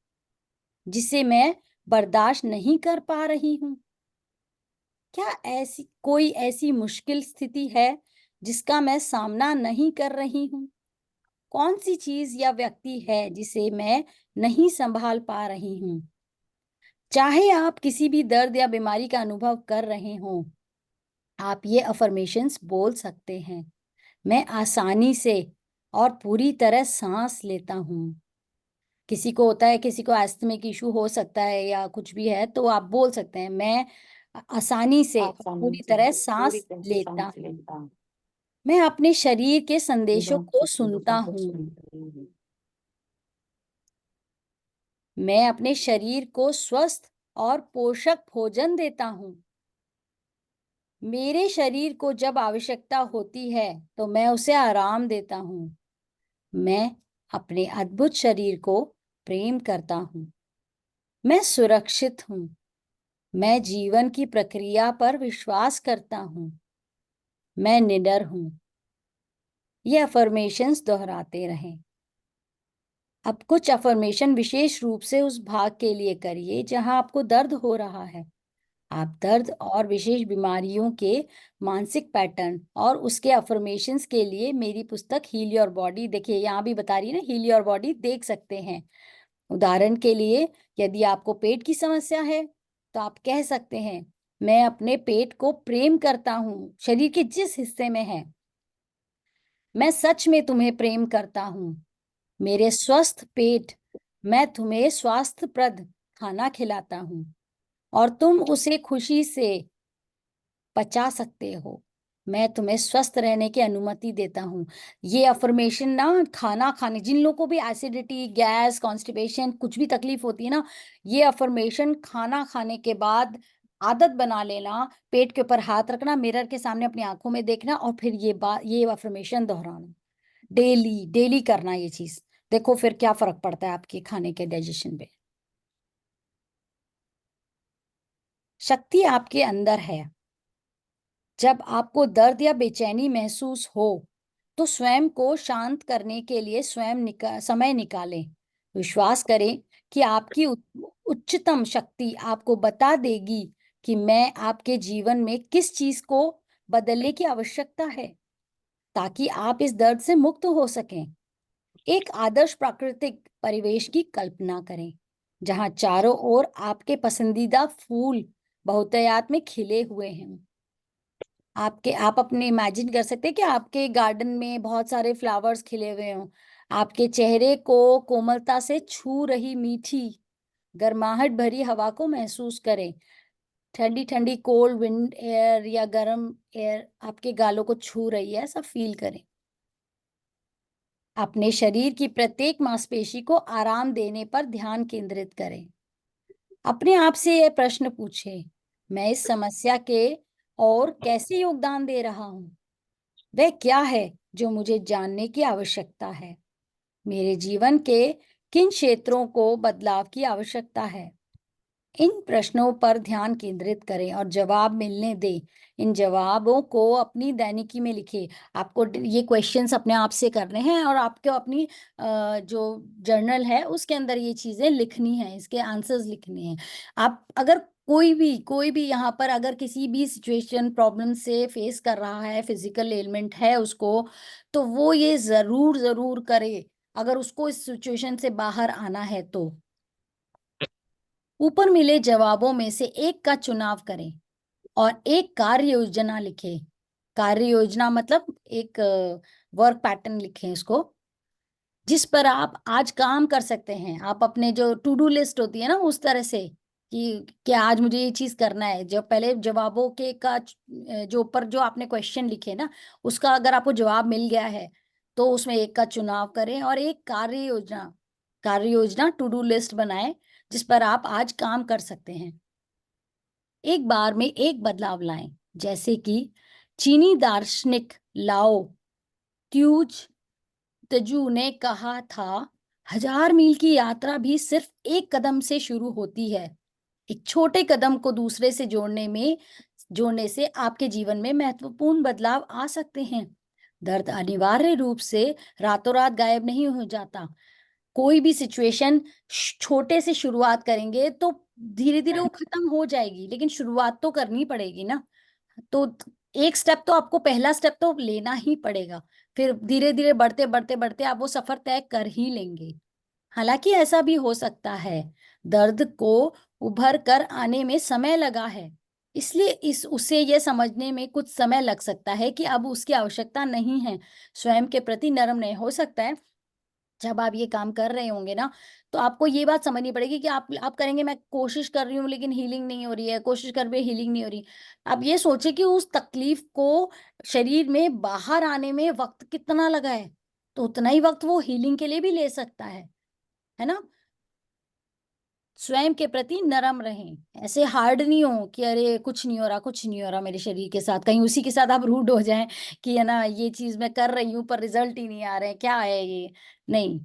जिसे मैं बर्दाश्त नहीं कर पा रही हूँ? क्या ऐसी मुश्किल स्थिति है जिसका मैं सामना नहीं कर रही हूँ? कौन सी चीज या व्यक्ति है जिसे मैं नहीं संभाल पा रही हूँ? चाहे आप किसी भी दर्द या बीमारी का अनुभव कर रहे हों, आप ये अफर्मेशंस बोल सकते हैं। मैं आसानी से और पूरी तरह सांस लेता हूँ। किसी को होता है, किसी को अस्थमिक इशू हो सकता है या कुछ भी है, तो आप बोल सकते हैं, मैं आसानी से और आसानी पूरी से तरह पूरी सांस तरह से लेता सांस हूँ। लेता हूँ। मैं अपने शरीर के संदेशों को सुनता लोगों को हूँ। सुनती हूँ। मैं अपने शरीर को स्वस्थ और पोषक भोजन देता हूँ। मेरे शरीर को जब आवश्यकता होती है तो मैं उसे आराम देता हूँ। मैं अपने अद्भुत शरीर को प्रेम करता हूँ। मैं सुरक्षित हूँ। मैं जीवन की प्रक्रिया पर विश्वास करता हूँ। मैं निडर हूँ। ये अफर्मेशंस दोहराते रहें। अब कुछ अफर्मेशन विशेष रूप से उस भाग के लिए करिए जहां आपको दर्द हो रहा है। आप दर्द और विशेष बीमारियों के मानसिक पैटर्न और उसके अफर्मेशंस के लिए मेरी पुस्तक हील योर बॉडी, देखिए यहाँ भी बता रही है ना, हील योर बॉडी देख सकते हैं। उदाहरण के लिए, यदि आपको पेट की समस्या है तो आप कह सकते हैं, मैं अपने पेट को प्रेम करता हूँ, शरीर के जिस हिस्से में है। मैं सच में तुम्हें प्रेम करता हूँ मेरे स्वस्थ पेट। मैं तुम्हें स्वास्थ्यप्रद खाना खिलाता हूँ और तुम उसे खुशी से पचा सकते हो। मैं तुम्हें स्वस्थ रहने की अनुमति देता हूँ। ये अफर्मेशन ना खाना खाने, जिन लोगों को भी एसिडिटी, गैस, कॉन्स्टिपेशन कुछ भी तकलीफ होती है ना, ये अफर्मेशन खाना खाने के बाद आदत बना लेना, पेट के ऊपर हाथ रखना, मिरर के सामने अपनी आंखों में देखना और फिर ये अफर्मेशन दोहराना, डेली डेली करना ये चीज। देखो फिर क्या फर्क पड़ता है आपके खाने के डाइजेशन पे। शक्ति आपके अंदर है। जब आपको दर्द या बेचैनी महसूस हो तो स्वयं को शांत करने के लिए समय निकालें। विश्वास करें कि आपकी उच्चतम शक्ति आपको बता देगी कि मैं आपके जीवन में किस चीज को बदलने की आवश्यकता है ताकि आप इस दर्द से मुक्त हो सकें। एक आदर्श प्राकृतिक परिवेश की कल्पना करें जहां चारों ओर आपके पसंदीदा फूल बहुतायत में खिले हुए हैं। आप अपने इमेजिन कर सकते हैं कि आपके गार्डन में बहुत सारे फ्लावर्स खिले हुए हों। आपके चेहरे को कोमलता से छू रही मीठी गर्माहट भरी हवा को महसूस करें। ठंडी ठंडी कोल्ड विंड एयर या गर्म एयर आपके गालों को छू रही है, ऐसा फील करें। अपने शरीर की प्रत्येक मांसपेशी को आराम देने पर ध्यान केंद्रित करें। अपने आप से यह प्रश्न पूछें, मैं इस समस्या के और कैसे योगदान दे रहा हूँ? वह क्या है जो मुझे जानने की आवश्यकता है? मेरे जीवन के किन क्षेत्रों को बदलाव की आवश्यकता है? इन प्रश्नों पर ध्यान केंद्रित करें और जवाब मिलने दें। इन जवाबों को अपनी दैनिकी में लिखें। आपको ये क्वेश्चंस अपने आप से करने हैं और आपको अपनी जो जर्नल है उसके अंदर ये चीजें लिखनी है, इसके आंसर्स लिखने हैं। आप अगर कोई भी यहाँ पर अगर किसी भी सिचुएशन प्रॉब्लम से फेस कर रहा है, फिजिकल एलिमेंट है उसको, तो वो ये जरूर जरूर करे अगर उसको इस सिचुएशन से बाहर आना है तो। ऊपर मिले जवाबों में से एक का चुनाव करें और एक कार्य योजना लिखें। कार्य योजना मतलब एक वर्क पैटर्न लिखें इसको, जिस पर आप आज काम कर सकते हैं। आप अपने जो टू डू लिस्ट होती है ना उस तरह से कि क्या आज मुझे ये चीज करना है। जब पहले जवाबों के जो ऊपर जो आपने क्वेश्चन लिखे ना उसका अगर आपको जवाब मिल गया है तो उसमें एक का चुनाव करें और एक कार्य योजना टू डू लिस्ट बनाएं जिस पर आप आज काम कर सकते हैं। एक बार में एक बदलाव लाएं, जैसे कि चीनी दार्शनिक लाओ त्यूज तजू ने कहा था, 1000 मील की यात्रा भी सिर्फ एक कदम से शुरू होती है। एक छोटे कदम को दूसरे से जोड़ने से आपके जीवन में महत्वपूर्ण बदलाव आ सकते हैं। दर्द अनिवार्य रूप से रातों रात गायब नहीं हो जाता। कोई भी सिचुएशन छोटे से शुरुआत करेंगे तो धीरे धीरे वो खत्म हो जाएगी, लेकिन शुरुआत तो करनी पड़ेगी ना। तो एक स्टेप तो आपको, पहला स्टेप तो लेना ही पड़ेगा, फिर धीरे धीरे बढ़ते बढ़ते बढ़ते आप वो सफर तय कर ही लेंगे। हालांकि ऐसा भी हो सकता है दर्द को उभर कर आने में समय लगा है, इसलिए इस उसे यह समझने में कुछ समय लग सकता है कि अब उसकी आवश्यकता नहीं है। स्वयं के प्रति नरम नहीं हो सकता है। जब आप ये काम कर रहे होंगे ना तो आपको ये बात समझनी पड़ेगी कि आप करेंगे, मैं कोशिश कर रही हूँ लेकिन हीलिंग नहीं हो रही है, कोशिश कर रही हीलिंग नहीं हो रही। आप ये सोचे कि उस तकलीफ को शरीर में बाहर आने में वक्त कितना लगा है, तो उतना ही वक्त वो हीलिंग के लिए भी ले सकता है ना। स्वयं के प्रति नरम रहें, ऐसे हार्ड नहीं हो कि अरे कुछ नहीं हो रहा, कुछ नहीं हो रहा मेरे शरीर के साथ, कहीं उसी के साथ आप रूड हो जाएं कि है ना ये चीज मैं कर रही हूँ पर रिजल्ट ही नहीं आ रहे, क्या है ये। नहीं,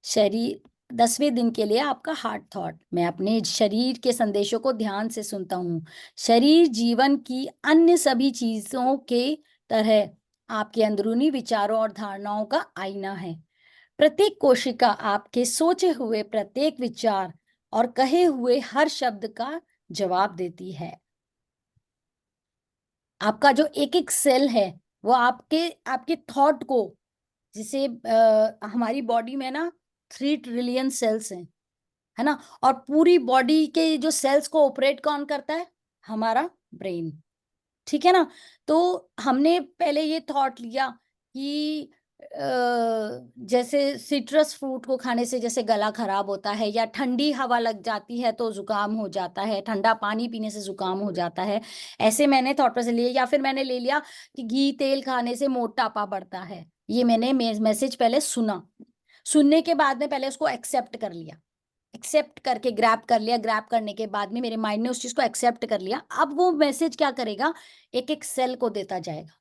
शरीर 10वें दिन के लिए आपका हार्ट थॉट, मैं अपने शरीर के संदेशों को ध्यान से सुनता हूँ। शरीर जीवन की अन्य सभी चीजों के तरह आपके अंदरूनी विचारों और धारणाओं का आईना है। प्रत्येक कोशिका आपके सोचे हुए प्रत्येक विचार और कहे हुए हर शब्द का जवाब देती है। आपका जो एक एक सेल है वो आपके आपके थॉट को, जिसे हमारी बॉडी में ना 3 ट्रिलियन सेल्स हैं, है ना। और पूरी बॉडी के जो सेल्स को ऑपरेट कौन करता है? हमारा ब्रेन, ठीक है ना। तो हमने पहले ये थॉट लिया कि जैसे सिट्रस फ्रूट को खाने से जैसे गला खराब होता है, या ठंडी हवा लग जाती है तो जुकाम हो जाता है, ठंडा पानी पीने से जुकाम हो जाता है, ऐसे मैंने थॉट प्रोसेस लिए। या फिर मैंने ले लिया कि घी तेल खाने से मोटापा बढ़ता है, ये मैंने मैसेज पहले सुना, सुनने के बाद में पहले उसको एक्सेप्ट कर लिया, एक्सेप्ट करके ग्रैब कर लिया, ग्रैब करने के बाद में मेरे माइंड ने उस चीज को एक्सेप्ट कर लिया। अब वो मैसेज क्या करेगा, एक एक सेल को देता जाएगा।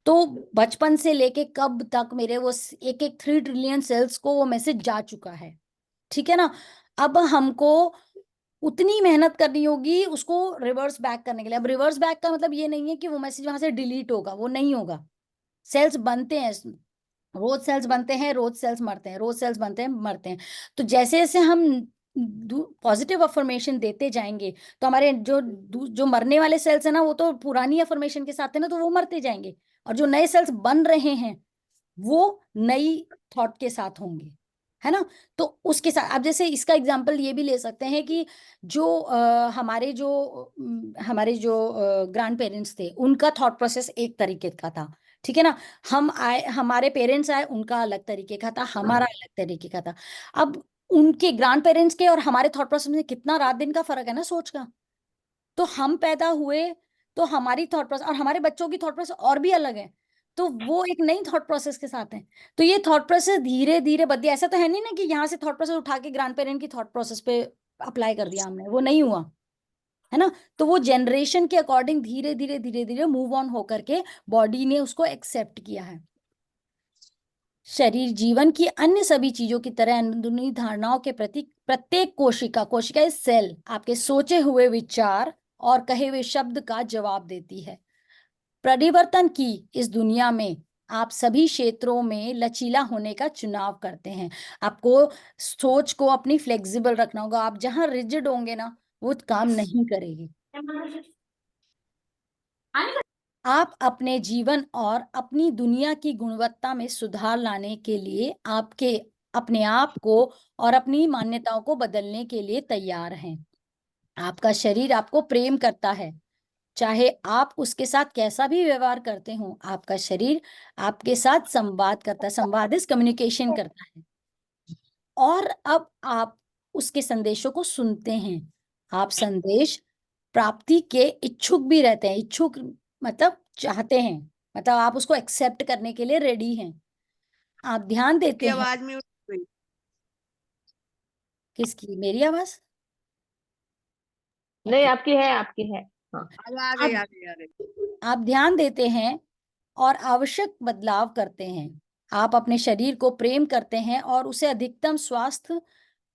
तो बचपन से लेके कब तक मेरे वो एक एक 3 ट्रिलियन सेल्स को वो मैसेज जा चुका है, ठीक है ना। अब हमको उतनी मेहनत करनी होगी उसको रिवर्स बैक करने के लिए। अब रिवर्स बैक का मतलब ये नहीं है कि वो मैसेज वहां से डिलीट होगा, वो नहीं होगा। सेल्स बनते हैं, रोज सेल्स बनते हैं, रोज सेल्स मरते हैं, रोज सेल्स बनते हैं, मरते हैं। तो जैसे जैसे हम पॉजिटिव अफर्मेशन देते जाएंगे तो हमारे जो मरने वाले सेल्स है ना, वो तो पुरानी अफर्मेशन के साथ है ना, तो वो मरते जाएंगे, और जो नए सेल्स बन रहे हैं वो नई थॉट के साथ होंगे, है ना। तो उसके साथ अब जैसे इसका एग्जांपल ये भी ले सकते हैं कि जो हमारे जो ग्रैंड पेरेंट्स थे, उनका थॉट प्रोसेस एक तरीके का था, ठीक है ना। हम आए, हमारे पेरेंट्स आए, उनका अलग तरीके का था, हमारा अलग तरीके का था। अब उनके ग्रैंड पेरेंट्स के और हमारे थॉट प्रोसेस में कितना रात दिन का फर्क है ना, सोच का। तो हम पैदा हुए तो हमारी थॉट प्रोसेस और हमारे बच्चों की थॉट प्रोसेस और भी अलग है, तो वो एक नई थॉट प्रोसेस के साथ है। तो ये थॉट प्रोसेस धीरे धीरे बदली। ऐसा तो है नहीं ना कि यहाँ से थॉट प्रोसेस उठा के ग्रैंड पेरेंट की थॉट प्रोसेस पे अप्लाई कर दिया हमने, वो नहीं हुआ, है ना। तो वो जनरेशन के अकॉर्डिंग धीरे धीरे धीरे धीरे मूव ऑन होकर के बॉडी ने उसको एक्सेप्ट किया है। शरीर जीवन की अन्य सभी चीजों की तरह अंदरूनी धारणाओं के प्रति प्रत्येक कोशिका, कोशिका इस सेल, आपके सोचे हुए विचार और कहे हुए शब्द का जवाब देती है। परिवर्तन की इस दुनिया में आप सभी क्षेत्रों में लचीला होने का चुनाव करते हैं। आपको सोच को अपनी फ्लेक्सिबल रखना होगा। आप जहां रिजिड होंगे ना, वो काम नहीं करेगी। आप अपने जीवन और अपनी दुनिया की गुणवत्ता में सुधार लाने के लिए आपके अपने आप को और अपनी मान्यताओं को बदलने के लिए तैयार हैं। आपका शरीर आपको प्रेम करता है, चाहे आप उसके साथ कैसा भी व्यवहार करते हो। आपका शरीर आपके साथ संवाद करता है, संवाद इज कम्युनिकेशन करता है। और अब आप उसके संदेशों को सुनते हैं। आप संदेश प्राप्ति के इच्छुक भी रहते हैं। इच्छुक मतलब चाहते हैं, मतलब आप उसको एक्सेप्ट करने के लिए रेडी हैं। आप ध्यान देते की हैं। आवाज म्यूट हो गई। किसकी? मेरी आवाज? नहीं, ओके। आपकी है। हाँ। आ गई आप आ गई आ गई। आप ध्यान देते हैं और आवश्यक बदलाव करते हैं। आप अपने शरीर को प्रेम करते हैं और उसे अधिकतम स्वास्थ्य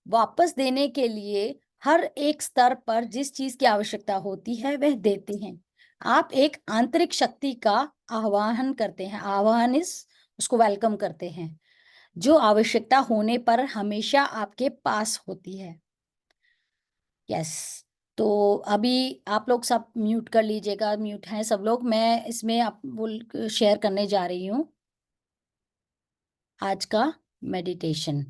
वापस देने के लिए हर एक स्तर पर जिस चीज की आवश्यकता होती है वह देते हैं। आप एक आंतरिक शक्ति का आह्वान करते हैं, आह्वान इस उसको वेलकम करते हैं, जो आवश्यकता होने पर हमेशा आपके पास होती है। यस। तो अभी आप लोग सब म्यूट कर लीजिएगा, म्यूट हैं सब लोग। मैं इसमें आप बोल शेयर करने जा रही हूँ आज का मेडिटेशन।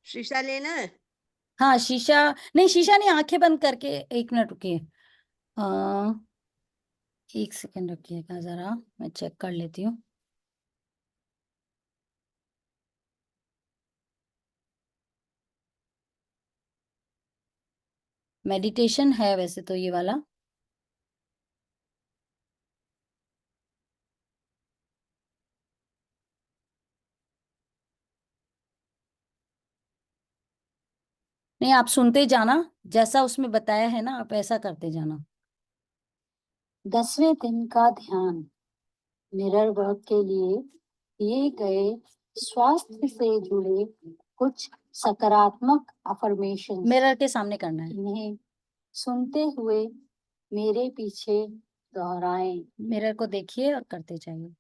शीशा लेना है। हाँ, शीशा नहीं, शीशा नहीं, आंखें बंद करके 1 मिनट रुकिए। आ, 1 सेकंड रखिएगा जरा, मैं चेक कर लेती हूँ। मेडिटेशन है वैसे तो ये वाला। नहीं, आप सुनते जाना, जैसा उसमें बताया है ना आप ऐसा करते जाना। 10वें दिन का ध्यान मिरर वर्क के लिए किए गए स्वास्थ्य से जुड़े कुछ सकारात्मक अफर्मेशन मिरर के सामने करना है। इन्हें सुनते हुए मेरे पीछे दोहराएं। मिरर को देखिए और करते जाइए।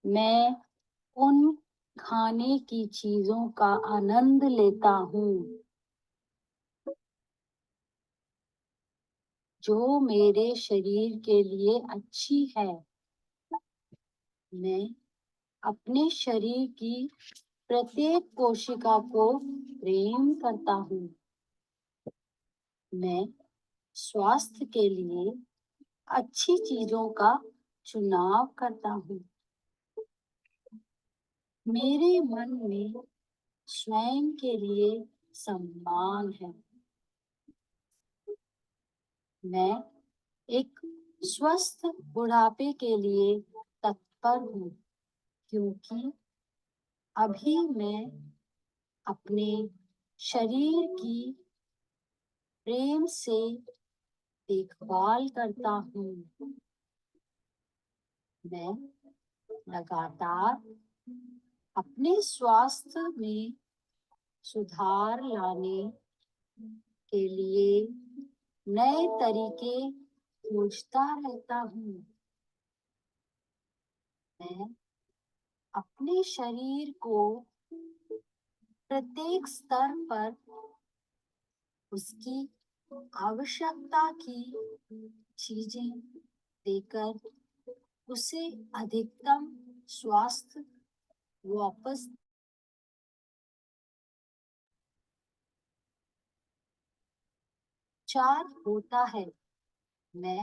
मैं उन खाने की चीजों का आनंद लेता हूँ जो मेरे शरीर के लिए अच्छी है। मैं अपने शरीर की प्रत्येक कोशिका को प्रेम करता हूँ। मैं स्वास्थ्य के लिए अच्छी चीजों का चुनाव करता हूँ। मेरे मन में स्वयं के लिए सम्मान है। मैं एक स्वस्थ बुढ़ापे के लिए तत्पर हूँ क्योंकि अभी मैं अपने शरीर की प्रेम से देखभाल करता हूँ। मैं लगातार अपने स्वास्थ्य में सुधार लाने के लिए नए तरीके खोजता रहता हूँ। मैं अपने शरीर को प्रत्येक स्तर पर उसकी आवश्यकता की चीजें देकर उसे अधिकतम स्वास्थ्य वापस चार होता है। मैं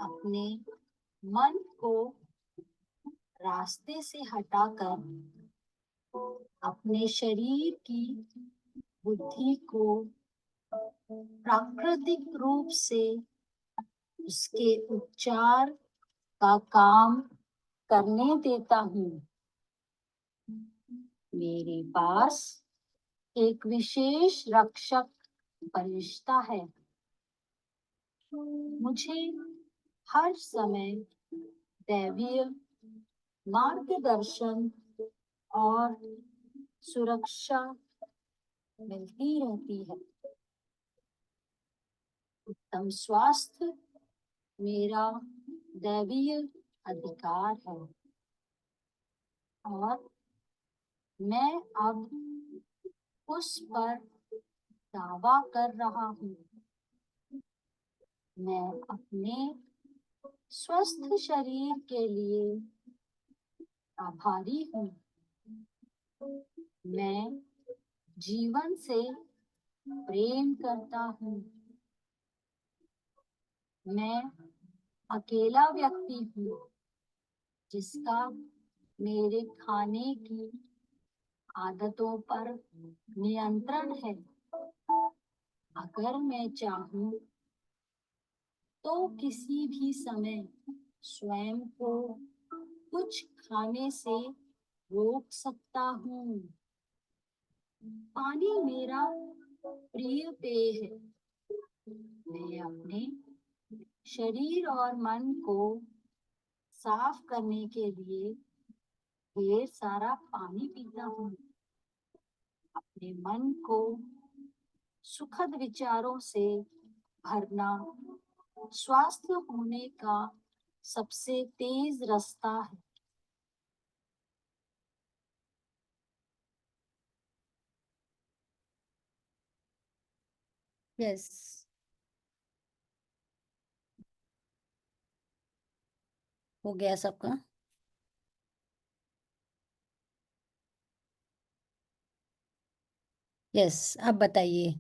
अपने मन को रास्ते से हटाकर अपने शरीर की बुद्धि को प्राकृतिक रूप से उसके उपचार का काम करने देता हूँ। मेरे पास एक विशेष रक्षक फरिश्ता है। मुझे हर समय दैवीय मार्गदर्शन और सुरक्षा मिलती रहती है। उत्तम स्वास्थ्य मेरा दैवीय अधिकार है और मैं अब उस पर दावा कर रहा हूँ। मैं अपने स्वस्थ शरीर के लिए आभारी हूँ। मैं जीवन से प्रेम करता हूँ। मैं अकेला व्यक्ति हूँ जिसका मेरे खाने की आदतों पर नियंत्रण है। अगर मैं चाहूँ तो किसी भी समय स्वयं को कुछ खाने से रोक सकता हूँ। पानी मेरा प्रिय पेय है। मैं अपने शरीर और मन को साफ करने के लिए ढेर सारा पानी पीता हूँ। अपने मन को सुखद विचारों से भरना स्वस्थ होने का सबसे तेज रास्ता है। यस, हो गया सबका? यस, अब बताइए।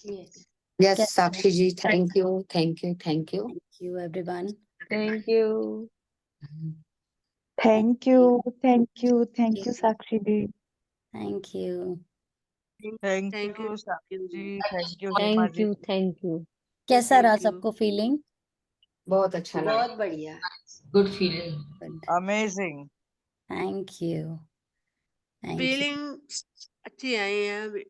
यस कैसा Sakshi ji, thank you thank you thank you. Thank you everyone. Thank you. Thank you, Sakshi ji. Thank you. Thank Thank you. you, Sakshi ji. Thank you, Thank Hema ji. you, thank you. कैसा रहा Thank you. सबको फीलिंग? बहुत अच्छा लगा, बहुत बढ़िया। Good feeling. Good, Amazing. Thank you, thank you. Feeling अच्छी आई है अभी।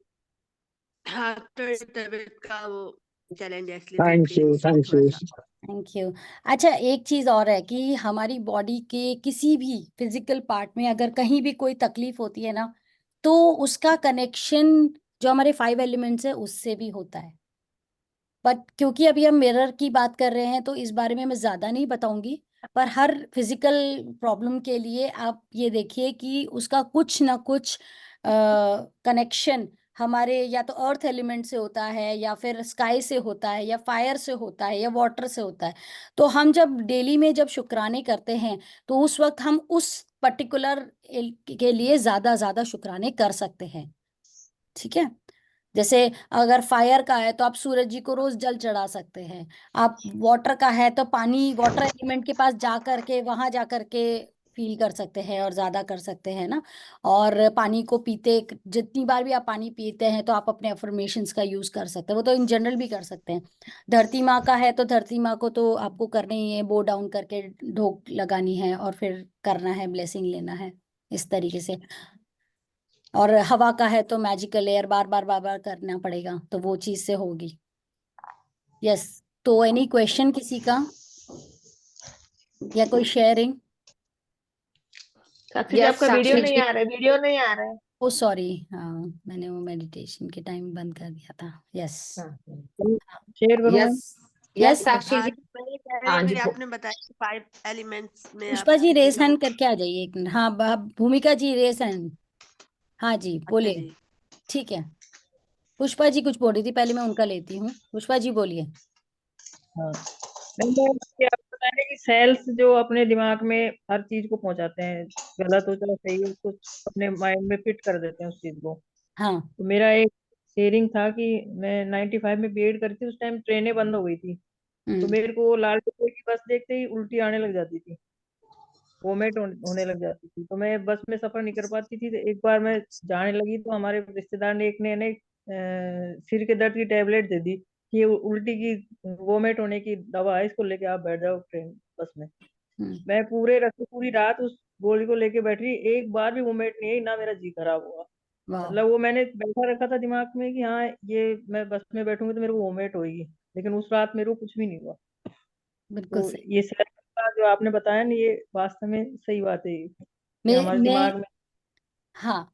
आफ्टर तबीयत का वो challenge actually thank you, thank you. Thank you. अच्छा, एक चीज और है कि हमारी बॉडी के किसी भी फिजिकल पार्ट में अगर कहीं भी कोई तकलीफ होती है ना, तो उसका कनेक्शन जो हमारे 5 एलिमेंट्स है उससे भी होता है। बट क्योंकि अभी हम मिरर की बात कर रहे हैं तो इस बारे में मैं ज्यादा नहीं बताऊंगी, पर हर फिजिकल प्रॉब्लम के लिए आप ये देखिए कि उसका कुछ ना कुछ कनेक्शन हमारे या तो अर्थ एलिमेंट से होता है, या फिर स्काई से होता है, या फायर से होता है, या वाटर से होता है। तो हम जब डेली में जब शुक्राने करते हैं तो उस वक्त हम उस पर्टिकुलर के लिए ज्यादा ज्यादा शुक्राने कर सकते हैं। ठीक है। जैसे अगर फायर का है तो आप सूरज जी को रोज जल चढ़ा सकते हैं। आप वाटर का है तो पानी वाटर एलिमेंट के पास जा करके वहां जा करके फील कर सकते हैं और ज्यादा कर सकते हैं ना। और पानी को पीते, जितनी बार भी आप पानी पीते हैं तो आप अपने अफर्मेशंस का यूज कर सकते हैं, वो तो इन जनरल भी कर सकते हैं। धरती माँ का है तो धरती माँ को तो आपको करना ही है, बो डाउन करके ढोक लगानी है और फिर करना है, ब्लेसिंग लेना है इस तरीके से। और हवा का है तो मैजिकल एयर बार बार बार बार करना पड़ेगा, तो वो चीज से होगी। यस। तो एनी क्वेश्चन किसी का, या कोई शेयरिंग? साक्षी जी यस आपका वीडियो साक्षी नहीं जी। आ रहा है, वीडियो नहीं आ रहा है। ओ सॉरी, हाँ मैंने वो मेडिटेशन के टाइम बंद कर दिया था। यस। हाँ। शेयर करूँ मैं? यस यस यस साक्षी हाँ जी। जी, मैं ये कह हाँ रही जी थी, आपने बताया कि 5 एलिमेंट्स में आप पुष्पा जी किसी रेस का हैंड करके आ जाइए एक मिनट। हाँ, भूमिका जी रेस हैंड। हाँ जी अच्छा बोलिए। जी। ठीक है। पुष्पा जी कुछ बोल रही थी, पहले मैं उनका लेती हूँ। पुष्पा जी बोलिए। हाँ, नहीं मैं ये आपको बता रही कि सेल्स जो अपने दिमाग में हर चीज को पहुंचाते हैं, गलत हो चाहे सही हो, कुछ अपने माइंड में फिट कर देते हैं उस चीज को। हाँ। तो मेरा एक शेयरिंग था कि मैं 95 में बीएड करी थी, उस टाइम ट्रेनें बंद हो गई थी। तो मेरे को लाल डिपो की बस देखते ही उल्टी आने लग जाती थी, वोमिट होने लग जाती थी, तो मैं बस में सफर नहीं कर पाती थी। तो एक बार मैं जाने लगी तो हमारे रिश्तेदार ने एक ने सिर के दर्द की टेबलेट दे दी कि ये उल्टी की वोमिट होने की दवा है, इसको लेके आप बैठ जाओ ट्रेन बस में। मैं पूरे रास्ते पूरी रात उस गोली को लेके बैठ रही, एक बार भी वोमिट नहीं आई, ना मेरा जी खराब हुआ। वाह। मतलब वो मैंने बैठा रखा था दिमाग में कि हाँ ये मैं बस में बैठूंगी तो मेरे को वोमिट होगी, लेकिन उस रात मेरे को कुछ भी नहीं हुआ। बिल्कुल तो सही। ये सेल्फ का जो आपने बताया ना, ये वास्तव में सही बात है कि हमारे मैं दिमाग में। हाँ,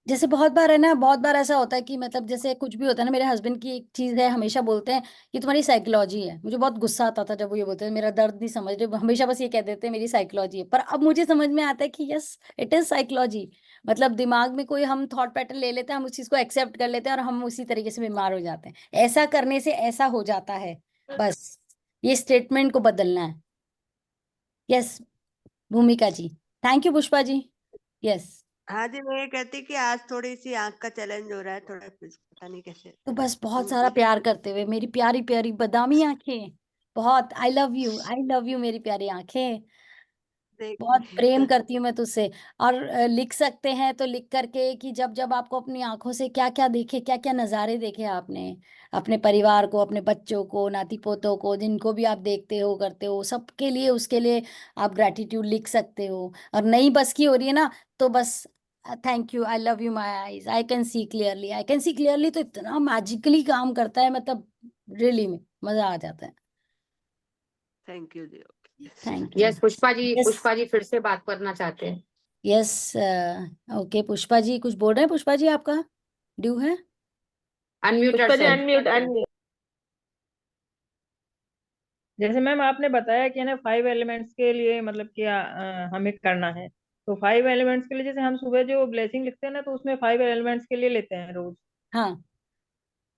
जैसे बहुत बार है ना, बहुत बार ऐसा होता है कि मतलब जैसे कुछ भी होता है ना, मेरे हस्बैंड की एक चीज है, हमेशा बोलते हैं ये तुम्हारी साइकोलॉजी है। मुझे बहुत गुस्सा आता था जब वो ये बोलते हैं, मेरा दर्द नहीं समझ रहे, हमेशा बस ये कह देते हैं मेरी साइकोलॉजी है। पर अब मुझे समझ में आता है कि यस, इट इज साइकोलॉजी। मतलब दिमाग में कोई हम थॉट पैटर्न ले लेते हैं, हम उस चीज को एक्सेप्ट कर लेते हैं और हम उसी तरीके से बीमार हो जाते हैं। ऐसा करने से ऐसा हो जाता है, बस ये स्टेटमेंट को बदलना है। Yes Bhumika ji. Thank you Pushpa ji. Yes. हाँ जी, मैं ये कहती कि आज थोड़ी सी आंख का चैलेंज हो रहा है, थोड़ा पता नहीं कैसे। तो बस बहुत सारा प्यार करते हुए, मेरी प्यारी प्यारी बादामी आंखें, बहुत आई love you, I love you मेरी प्यारी आंखें। बहुत प्रेम करती हूँ मैं तुझसे। और लिख सकते हैं तो लिख करके कि जब जब आपको अपनी आंखों से क्या क्या देखे, क्या क्या नज़ारे देखे आपने, अपने परिवार को, अपने बच्चों को, नाती पोतों को, जिनको भी आप देखते हो करते हो, सबके लिए, उसके लिए आप ग्रैटिट्यूड लिख सकते हो। और नई बस की हो रही है ना, तो बस thank you, I love you, my eyes, I can see clearly, I can see clearly तो इतना मैजिकली काम करता है, मतलब रियली में मजा आ जाता है। थैंक यू जी। Thank you. Yes Pushpa ji, yes. Pushpa ji फिर से बात करना चाहते हैं। यस। ओके पुष्पा जी कुछ बोल रहे हैं? पुष्पा जी आपका ड्यू है। Unmute Pushpa ji yourself. Unmute unmute. जैसे मैम आपने बताया कि ना 5 एलिमेंट्स के लिए मतलब क्या हमें करना है। तो 5 एलिमेंट्स के लिए जैसे हम सुबह जो ब्लेसिंग लिखते हैं ना, तो उसमें 5 एलिमेंट्स के लिए लेते हैं रोज। हाँ,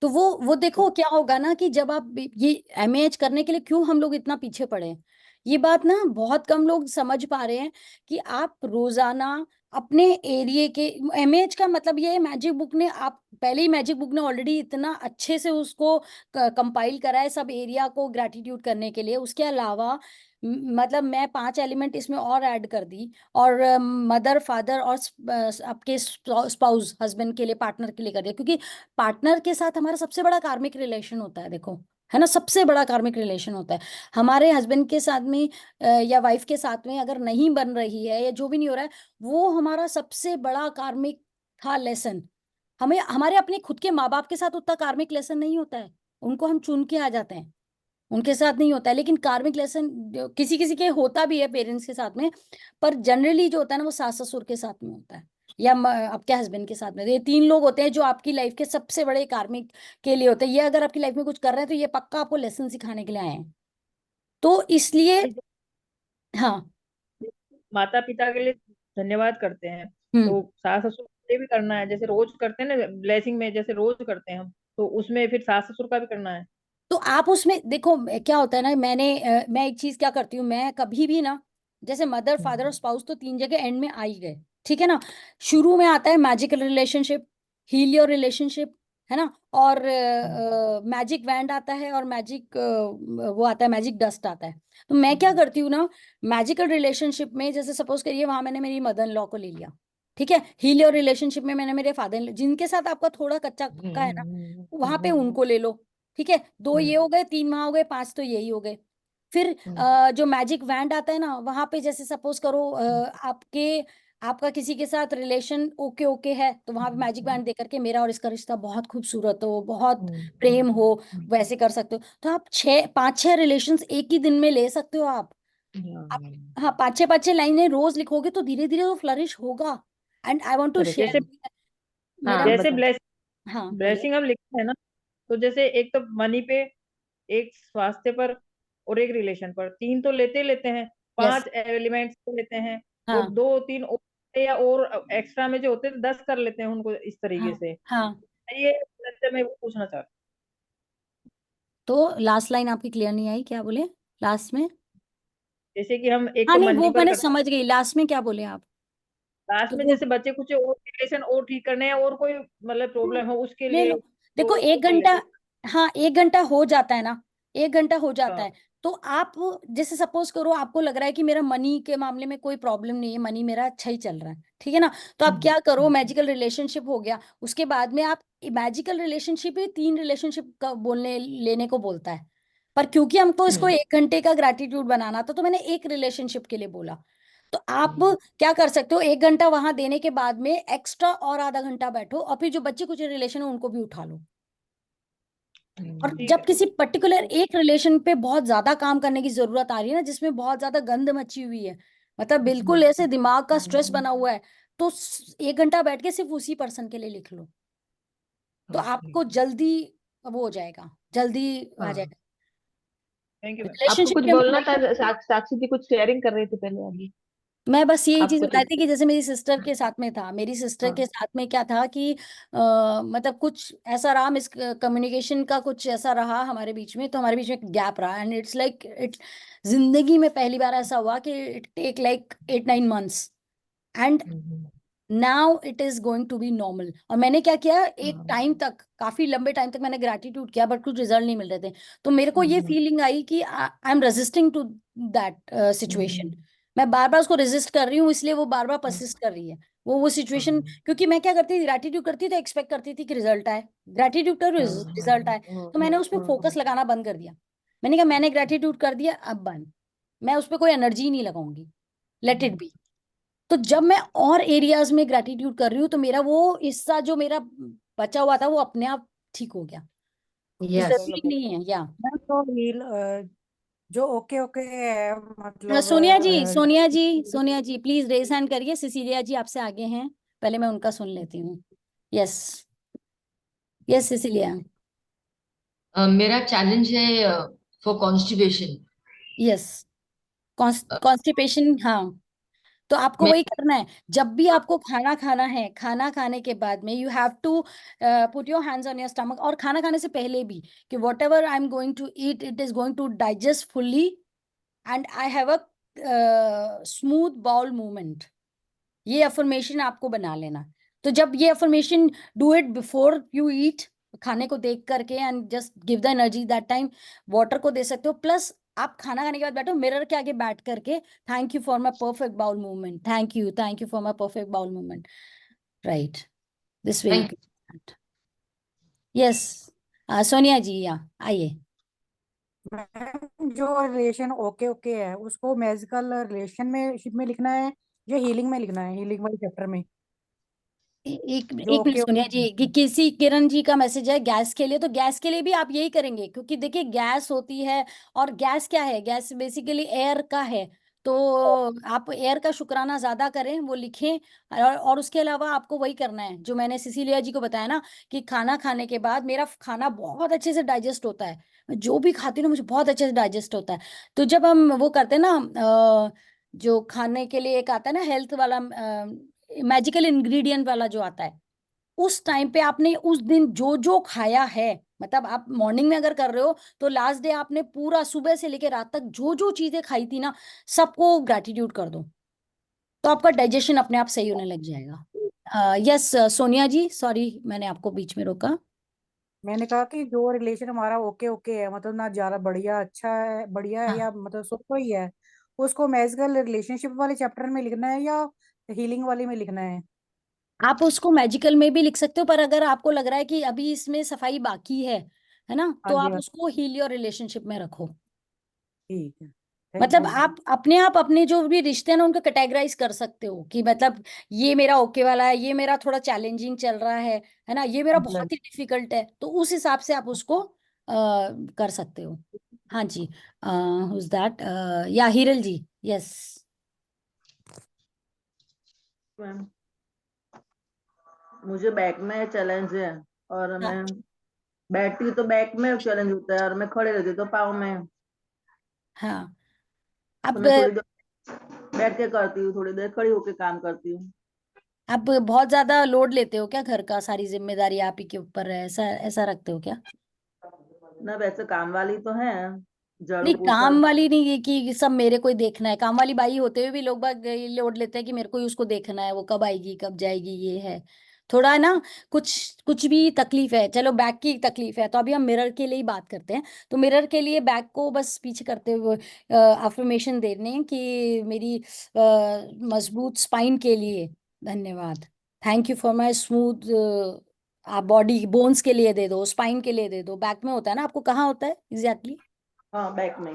तो वो देखो क्या होगा ना कि जब आप ये एमएएच करने के लिए क्यों हम लोग इतना पीछे पड़े हैं, ये बात ना बहुत कम लोग समझ पा रहे हैं कि आप रोजाना अपने एरिया के, एमएएच का मतलब ये है, मैजिक बुक ने, आप पहले ही मैजिक बुक ने ऑलरेडी इतना अच्छे से उसको कंपाइल करा है सब एरिया को ग्रेटिट्यूड करने के लिए। उसके अलावा मतलब मैं 5 एलिमेंट इसमें और ऐड कर दी, और मदर फादर और आपके स्पाउस हस्बैंड के लिए, पार्टनर के लिए कर दिया, क्योंकि पार्टनर के साथ हमारा सबसे बड़ा कार्मिक रिलेशन होता है, देखो है ना, सबसे बड़ा कार्मिक रिलेशन होता है। हमारे हस्बैंड के साथ में या वाइफ के साथ में अगर नहीं बन रही है या जो भी नहीं हो रहा है, वो हमारा सबसे बड़ा कार्मिक था लेसन। हमें हमारे अपने खुद के माँ बाप के साथ उतना कार्मिक लेसन नहीं होता है, उनको हम चुन के आ जाते हैं, उनके साथ नहीं होता है। लेकिन कार्मिक लेसन किसी किसी के होता भी है पेरेंट्स के साथ में, पर जनरली जो होता है ना वो सास ससुर के साथ में होता है या आपके हस्बैंड के साथ में। तो ये 3 लोग होते हैं जो आपकी लाइफ के सबसे बड़े कार्मिक के लिए होते हैं। ये अगर आपकी लाइफ में कुछ कर रहे हैं तो ये पक्का आपको लेसन सिखाने के लिए आए हैं। तो इसलिए हाँ। माता पिता के लिए धन्यवाद करते हैं, हम्म तो सास ससुर के लिए भी करना है, जैसे रोज करते हैं ना ब्लेसिंग में, जैसे रोज करते हैं हम, तो उसमें फिर सास ससुर का भी करना है। तो आप उसमें देखो क्या होता है ना, मैं एक चीज क्या करती हूँ, मैं कभी भी ना, जैसे मदर फादर और स्पाउस तो 3 जगह एंड में आ ही गए, ठीक है ना। शुरू में आता है magical relationship, heal your relationship, है ना, और मैजिक वैंड आता है, और मैजिक वो आता है, मैजिक डस्ट आता है। तो मैं क्या करती हूँ ना, मैजिकल रिलेशनशिप में जैसे सपोज करिए वहां मैंने मेरी मदर इन लॉ को ले लिया, ठीक है। हील योर रिलेशनशिप में मैंने मेरे फादर, जिनके साथ आपका थोड़ा कच्चा पक्का है ना, वहां पे उनको ले लो, ठीक है। 2 ये हो गए, 3 वहां हो गए, 5 तो यही हो गए। फिर जो मैजिक वैंड आता है ना, वहां पे जैसे सपोज करो आपका किसी के साथ रिलेशन ओके ओके है, तो वहां पे मैजिक वैंड देकर के मेरा और इसका रिश्ता बहुत खूबसूरत हो, बहुत प्रेम हो, वैसे कर सकते हो। तो आप 5-6 रिलेशंस एक ही दिन में ले सकते हो आप। हाँ, 5-6 लाइनें रोज लिखोगे तो धीरे धीरे वो फ्लरिश होगा। And I want to correct. Share जैसे मेरा, हाँ जैसे बताओ। हाँ बोलिए। ब्लेसिंग हम लिखते हैं ना, तो जैसे एक तो मनी पे, एक स्वास्थ्य पर, और एक रिलेशन पर, 3 तो लेते लेते हैं, यस 5 एलिमेंट्स तो लेते हैं, और हाँ 2-3 और, या और एक्स्ट्रा में जो होते हैं 10 कर लेते हैं उनको इस हाँ तरीके से। हाँ। ये मैं वो पूछना चाहता तो लास्ट लाइन आपकी क्लियर नहीं आई, क्या बोले लास्ट में? हूँ। जैसे कि हम एक हाँ तो नहीं, मनी वो पर मैंने करते समझ गई, लास्ट में क्या बोले आप? हैं, लास्ट तो में वो जैसे बच्चे कुछ और रिलेशन और ठीक करने हैं, और कोई मतलब हाँ, प्रॉब्लम हो उसके ले लिए, लो। तो देखो वो 1 कर घंटा, लेते हैं। हाँ 1 घंटा हो जाता है ना, 1 घंटा हो जाता हाँ। है। तो आप जैसे सपोज करो आपको लग रहा है कि मेरा मनी के मामले में कोई प्रॉब्लम नहीं है, मनी मेरा अच्छा ही चल रहा है, ठीक है ना। तो आप क्या करो, मैजिकल रिलेशनशिप हो गया, उसके बाद में आप मैजिकल रिलेशनशिप ही 3 रिलेशनशिप का बोलने लेने को बोलता है। पर क्योंकि हमको इसको 1 घंटे का ग्रेटिट्यूड बनाना था, तो मैंने एक रिलेशनशिप के लिए बोला। तो आप क्या कर सकते हो, 1 घंटा वहां देने के बाद में एक्स्ट्रा और आधा घंटा बैठो, और फिर जो बच्चे कुछ रिलेशन है उनको भी उठा लो। और ठीक जब है। किसी पर्टिकुलर एक रिलेशन पे बहुत ज्यादा काम करने की जरूरत आ रही है ना, जिसमें बहुत ज्यादा गंद मची हुई है, मतलब बिल्कुल ऐसे दिमाग का स्ट्रेस बना हुआ है, तो 1 घंटा बैठ के सिर्फ उसी पर्सन के लिए लिख लो, तो आपको जल्दी वो हो जाएगा, जल्दी आ हाँ, जाएगा थैंक यू मैम। आपको रिलेशनशिप कुछ के बोलना था, मामले में। साक्षी जी कुछ शेयरिंग कर रही थी पहले अभी। मैं बस यही आप चीज कुछ बताई थी कि जैसे मेरी सिस्टर के साथ में था, मेरी सिस्टर हाँ। के साथ में क्या था कि मतलब कुछ ऐसा रहा, मिस कम्युनिकेशन का कुछ ऐसा रहा हमारे बीच में, तो हमारे बीच में एक गैप रहा, एंड इट्स लाइक इट, जिंदगी में पहली बार ऐसा हुआ कि it take like 8-9 months, and now it is going to be normal. और मैंने क्या किया, एक टाइम तक, काफी लंबे टाइम तक मैंने ग्रेटिट्यूड किया, बट कुछ रिजल्ट नहीं मिल रहे थे। तो मेरे को ये फीलिंग आई कि I am resisting to that situation, मैं बार बार उसको रेजिस्ट कर रही हूँ, इसलिए वो बार बार परसिस्ट कर रही है, वो सिचुएशन। क्योंकि मैं क्या करती थी, ग्रेटिट्यूड करती तो एक्सपेक्ट करती थी कि रिजल्ट आए, ग्रेटिट्यूड करो रिजल्ट आए, तो मैंने उसमें फोकस लगाना बंद कर दिया। मैंने कहा मैंने ग्रेटिट्यूड कर दिया, अब बंद, मैं उस पर कोई एनर्जी नहीं लगाऊंगी, लेट इट बी। तो जब मैं और एरियाज में ग्रेटिट्यूड कर रही हूँ, तो मेरा वो हिस्सा जो मेरा बचा हुआ था वो अपने आप ठीक हो गया, तो यस। जरूरी नहीं है या मैम तो हील जो ओके ओके है मतलब सोनिया जी, सोनिया जी, सोनिया जी प्लीज रेज हैंड करिए, सिसिलिया जी आपसे आगे हैं, पहले मैं उनका सुन लेती हूँ। Yes, yes Sicilia. मेरा चैलेंज है फॉर कॉन्स्टिपेशन। यस, कॉन्स्टिपेशन, हाँ। तो आपको मैं वही करना है, जब भी आपको खाना खाना है, खाना खाने के बाद में you have to put your hands on your stomach, और खाना खाने से पहले भी, कि whatever I am going to eat it is going to digest fully, and I have a smooth bowel movement. ये अफर्मेशन आपको बना लेना। तो जब ये affirmation, do it before you eat, खाने को देख करके, and just give the energy that time, water को दे सकते हो, प्लस आप खाना खाने के बाद बैठो मिरर के आगे बैठ करके, thank you for my perfect bowel movement, thank you for my perfect bowel movement, right, this way you thank can. Yes, Sonia ji, या आइए। मैम जो रिलेशन ओके ओके है उसको मैजिकल रिलेशन में शिप में लिखना है या हीलिंग में लिखना है, हीलिंग वाले चैप्टर में? एक जो एक मिनट ओके सोनिया जी, कि किसी किरण जी का मैसेज है गैस के लिए, तो गैस के लिए भी आप यही करेंगे, क्योंकि देखिए गैस होती है, और गैस क्या है, गैस बेसिकली एयर का है। तो आप एयर का शुक्राना ज्यादा करें, वो लिखें। और उसके अलावा आपको वही करना है जो मैंने सिसिलिया जी को बताया ना, कि खाना खाने के बाद मेरा खाना बहुत अच्छे से डाइजेस्ट होता है। मैं जो भी खाती हूँ ना, मुझे बहुत अच्छे से डाइजेस्ट होता है। तो जब हम वो करते हैं ना, जो खाने के लिए एक आता है ना हेल्थ वाला, मैजिकल इंग्रेडिएंट वाला जो आता है, उस टाइम पे आपने उस दिन जो जो खाया है, मतलब आप मॉर्निंग में अगर कर रहे हो तो लास्ट डे आपने पूरा सुबह से लेकर रात तक जो जो चीजें खाई थी ना, सबको ग्रैटिट्यूड कर दो, तो आपका डाइजेशन अपने आप सही होने लग जाएगा। यस सोनिया जी, सॉरी मैंने आपको बीच में रोका। मैंने कहा कि जो रिलेशन हमारा ओके ओके है, मतलब ना ज्यादा बढ़िया अच्छा है, बढ़िया है, हाँ, या मतलब सो ही है, उसको मैजिकल रिलेशनशिप वाले चैप्टर में लिखना है या हीलिंग वाले में लिखना है? आप उसको मैजिकल में भी लिख सकते हो, पर अगर आपको लग रहा है कि अभी इसमें सफाई बाकी है ना, हाँ तो जी, आप हाँ, उसको हील योर रिलेशनशिप में रखो। ठीक है। थैंक मतलब यू। आप अपने जो भी रिश्ते हैं ना, उनको कैटेगराइज कर सकते हो कि मतलब ये मेरा ओके वाला है, ये मेरा थोड़ा चैलेंजिंग चल रहा है ना, ये मेरा मतलब बहुत ही डिफिकल्ट है, तो उस हिसाब से आप उसको कर सकते हो। हाँ जी, हुज दैट, या हिरल जी, यस। मैम मुझे बैक में चैलेंज है, और हाँ मैं बैठती हूँ तो बैक में चैलेंज होता है, और मैं खड़े रहती हूँ तो पाँव में। हाँ। तो अब मैं थोड़ी देर बैठ के करती हूँ, थोड़ी देर खड़ी होके काम करती हूँ। अब बहुत ज्यादा लोड लेते हो क्या, घर का सारी जिम्मेदारी आप ही के ऊपर है, ऐसा ऐसा रखते हो क्या? ना वैसे काम वाली तो है, झाड़ू नहीं, पोछा। काम वाली नहीं है कि सब मेरे को ही देखना है, काम वाली बाई होते हुए भी लोग बाग ये लोड लेते हैं कि मेरे को ही उसको देखना है, वो कब आएगी कब जाएगी, ये है थोड़ा है ना। कुछ कुछ भी तकलीफ है, चलो बैक की तकलीफ है, तो अभी हम मिरर के लिए ही बात करते हैं। तो मिरर के लिए बैक को बस पीछे करते हुए अफर्मेशन देने हैं कि मेरी मजबूत स्पाइन के लिए धन्यवाद, thank you for my smooth. आप बॉडी बोन्स के लिए दे दो, स्पाइन के लिए दे दो। बैक में होता है ना, आपको कहाँ होता है एग्जैक्टली? हाँ बैक में।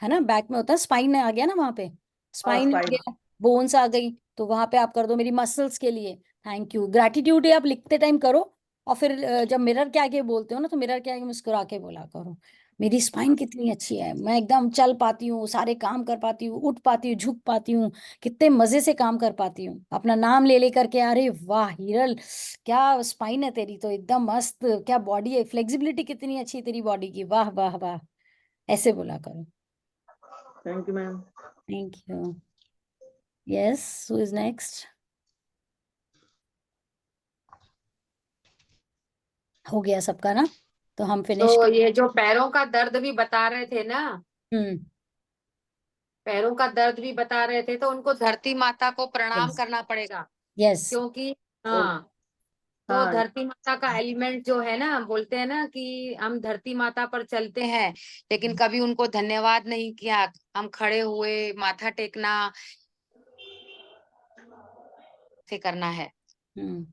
है ना, बैक में होता है, स्पाइन आ गया ना वहां पे, हाँ स्पाइन आ स्पाइन। गया, बोन्स आ गई, तो वहां पे आप कर दो मेरी मसल्स के लिए थैंक यू। ग्रैटिट्यूड आप लिखते टाइम करो, और फिर जब मिरर के आगे बोलते हो ना, तो मिरर के आगे मुस्कुरा के बोला करो, मेरी स्पाइन कितनी अच्छी है, मैं एकदम चल पाती हूँ, सारे काम कर पाती हूँ, उठ पाती हूँ, झुक पाती हूँ, कितने मजे से काम कर पाती हूँ, अपना नाम ले लेकर के, अरे वाह हिरल, क्या स्पाइन है तेरी तो, एकदम मस्त, क्या बॉडी है, फ्लेक्सिबिलिटी कितनी अच्छी है तेरी बॉडी की, वाह वाह वाह, ऐसे बोला करो। Thank you ma'am. Thank you. Yes, who is next? हो गया सबका ना, तो हम फिनिश तो कर। ये जो पैरों का दर्द भी बता रहे थे ना, हम्म। पैरों का दर्द भी बता रहे थे, तो उनको धरती माता को प्रणाम यस करना पड़ेगा, यस। क्योंकि ओ हाँ, तो हाँ। धरती माता का एलिमेंट जो है ना, बोलते हैं ना कि हम धरती माता पर चलते हैं, लेकिन कभी उनको धन्यवाद नहीं किया, हम खड़े हुए माथा टेकना से करना है। हम्म।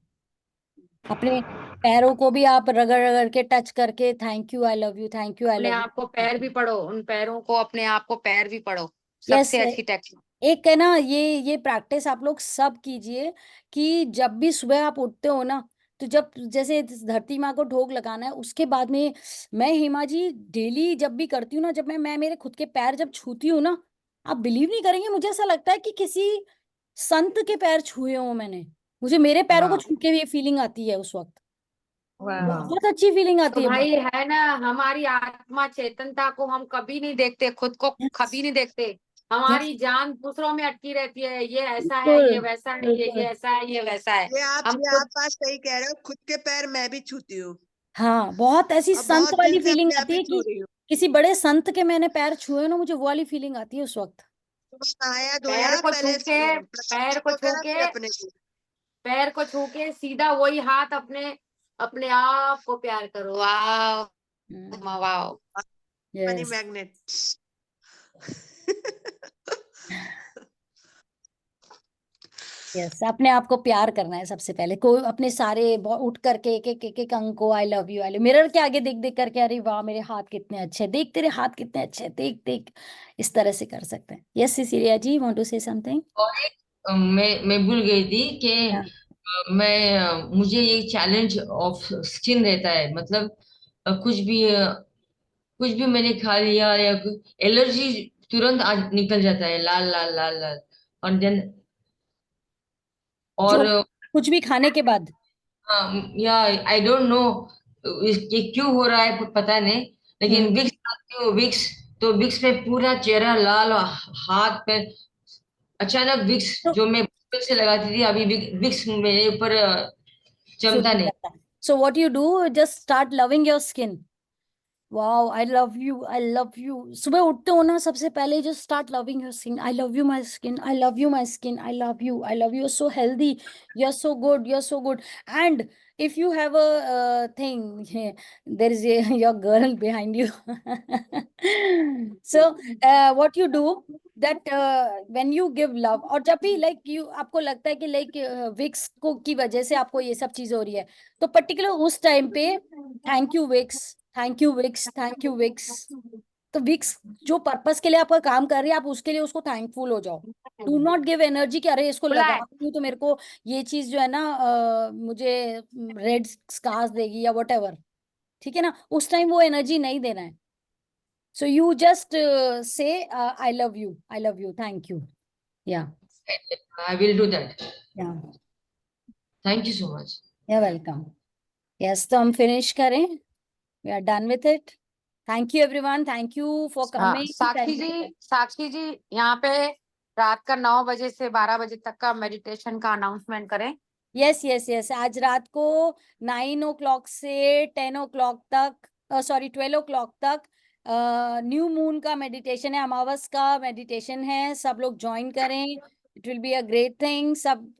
अपने पैरों को भी आप रगड़ रगड़ के टच करके, thank you I love you, thank you I अपने लव आप को पैर भी यू। पढ़ो, उन पैरों को, अपने आप को पैर भी पढ़ो, यस, सबसे अच्छी टेक्निक। एक है ना, ये प्रैक्टिस आप लोग सब कीजिए, कि जब भी सुबह आप उठते हो ना, तो जब जैसे धरती माँ को ढोक लगाना है, उसके बाद में मैं हेमा जी डेली जब भी करती हूँ ना, जब मैं मेरे खुद के पैर जब छूती हूँ ना, आप बिलीव नहीं करेंगे, मुझे ऐसा लगता है कि किसी संत के पैर छुए हो मैंने, मुझे मेरे पैरों को वाह छू के भी ये फीलिंग आती है उस वक्त, वाह। बहुत अच्छी फीलिंग तो आती है, भाई बहुत। है ना, हमारी आत्मा चेतनता को हम कभी नहीं देखते, खुद को यस कभी नहीं देखते, यस, हमारी जान दूसरों में अटकी रहती है, ये ऐसा है, बिल्कुल ये वैसा है, ये बिल्कुल। ऐसा है, ये वैसा है। हम ये खुद आप बात सही कह रहे हो, खुद के पैर मैं भी छूती हूँ, हाँ, बहुत ऐसी अब संत बहुत दिन वाली से फीलिंग अपने आप आती ही है छू कि रही हूँ। किसी बड़े संत के मैंने पैर छुए ना, मुझे वो वाली फीलिंग आती है उस वक्त। सुबह नहाया पैर धोया को छू पहले के, पैर प्रकृति को को छू करा, फिर के, अपने को। पैर को छू के सीधा वही हाथ अपने अपने आप को प्यार करो। वाह वाह। Money yes magnet. यस, अपने आप को प्यार करना है सबसे पहले, कोई अपने सारे उठ करके एक एक अंग को आई love you, I love, mirror के आगे देख देख करके, अरे वाह मेरे हाथ कितने अच्छे हैं, देख तेरे हाथ कितने अच्छे हैं, देख देख, इस तरह से कर सकते हैं। Yes Cecilia ji, want to say something? और एक मैं भूल गई थी कि मुझे ये चैलेंज ऑफ स्किन रहता है, मतलब कुछ भी मैंने खा लिया या एलर्जी तुरंत आज निकल जाता है, लाल लाल लाल लाल। और देन जो और कुछ भी खाने के बाद? या आई डोंट नो ये क्यों हो रहा है, पता नहीं। लेकिन विक्स लगाती हूँ, विक्स तो विक्स में पूरा चेहरा लाल और हाथ पे अचानक विक्स तो जो मैं बचपन से लगाती थी, अभी विक्स मेरे ऊपर सूट जमता नहीं नहीं। करता। So what you do, just start loving your skin. Wow, I love you. I love you. सुबह उठते हो ना, सबसे पहले just start loving your skin. I love you, my skin. I love you, my skin. I love you. I love you. You're so healthy. You're so good. You're so good. And if you have a thing, there is your girl behind you. So what you do that when you give love, और जब भी like you आपको लगता है कि like विक्स को की वजह से आपको ये सब चीज हो रही है, तो पर्टिकुलर उस टाइम पे thank you Vicks, thank you Vicks, thank you Vicks. तो विक्स जो पर्पस के लिए आपका काम कर रही है, आप उसके लिए उसको थैंकफुल हो जाओ। डू नॉट गिव एनर्जी कि अरे इसको लगा बुलाए रही हूँ तो मेरे को ये चीज जो है ना मुझे रेड स्कार्स देगी या वट एवर, ठीक है ना, उस टाइम वो एनर्जी नहीं देना है। So you just say I love you, I love you, thank you. या आई विल डू दैट। या thank you so much. you're welcome. Yes, तो हम फिनिश करें? We are done with it. Thank you everyone. Thank you for coming. Sakshi Thank you. जी यहाँ पे रात का 9 बजे से 12 बजे तक का मेडिटेशन का अनाउंसमेंट करें। यस यस यस, आज रात को 9 o'clock से 10 o'clock तक, सॉरी 12 o'clock तक न्यू मून का मेडिटेशन है, अमावस का मेडिटेशन है। सब लोग ज्वाइन करें, it will be a great thing. सब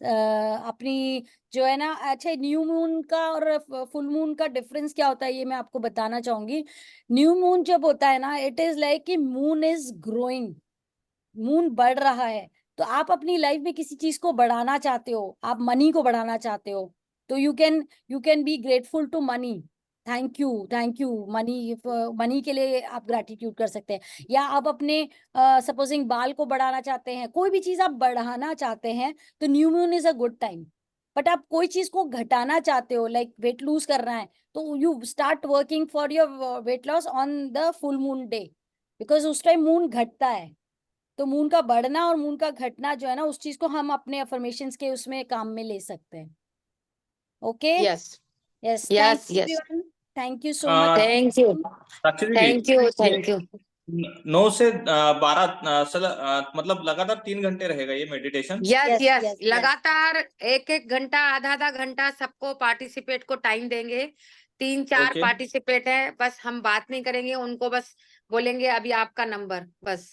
अपनी जो है ना, अच्छा न्यू मून का और फुल मून का डिफरेंस क्या होता है ये मैं आपको बताना चाहूंगी। न्यू मून जब होता है ना, इट इज लाइक कि मून इज ग्रोइंग, मून बढ़ रहा है। तो आप अपनी लाइफ में किसी चीज को बढ़ाना चाहते हो, आप मनी को बढ़ाना चाहते हो, तो you can be grateful to money. Thank you money, money के लिए आप ग्रेटिट्यूड कर सकते हैं। या आप अपने सपोजिंग बाल को बढ़ाना चाहते हैं, कोई भी चीज आप बढ़ाना चाहते हैं, तो new moon is a good time. But आप कोई चीज को घटाना चाहते हो, लाइक वेट लूज करना है, तो you start working for your weight loss on the full moon day, because उस टाइम मून घटता है। तो मून का बढ़ना और मून का घटना जो है ना, उस चीज को हम अपने अफर्मेशंस के उसमें काम में ले सकते हैं। Okay, yes yes, yes thank you yes, everyone, thank you so much. Thank you, Sakshi दीदी, थैंक यू, ये थैंक यू। 9 से 12 मतलब लगातार 3 घंटे रहेगा ये meditation? Yes yes yes, yes yes, लगातार 1-1 घंटा, आधा घंटा सबको पार्टिसिपेट को टाइम देंगे। 3-4 ओके, पार्टिसिपेट है, बस हम बात नहीं करेंगे उनको, बस बोलेंगे अभी आपका नंबर, बस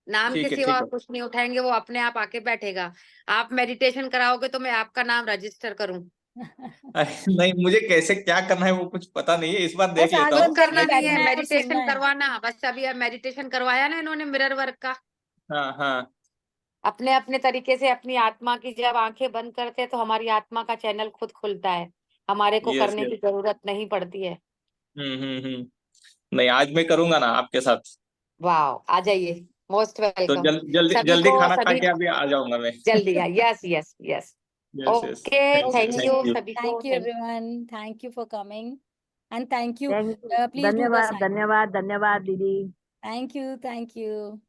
नाम के ठीक है सिवा ठीक और है। कुछ नहीं उठाएंगे, वो अपने आप आके बैठेगा। आप मेडिटेशन कराओगे तो मैं आपका नाम रजिस्टर करूं? अरे नहीं, मुझे कैसे क्या करना है वो कुछ पता नहीं है, इस बार देख बस लेता आंख कुछ हूँ बंद फिर करके करना नेक्स्ट नहीं टाइम। है, बैठना है और सुनना मेडिटेशन है। करवाना बस। अभी मेडिटेशन करवाया ना इन्होंने मिरर वर्क का, हाँ हाँ, अपने अपने तरीके से अपनी आत्मा की जब आंखें बंद करते हैं तो हमारी आत्मा का चैनल खुद खुलता है, हमारे को यस करने यस, की जरूरत नहीं पड़ती है। नहीं आज मैं करूंगा ना आपके साथ। वाह, आ जाइए, मोस्ट तो वेलकम। जल्दी सभी जल्दी को, खाना खा सभी के अभी आ जाऊंगा मैं। जल्दी है। Yes yes yes, yes yes, okay, thank okay, you thank you. सभी को, thank you thank everyone, thank you for coming and thank you. Thank you, please do the धन्यवाद साइन। धन्यवाद धन्यवाद दीदी। Thank you, thank you.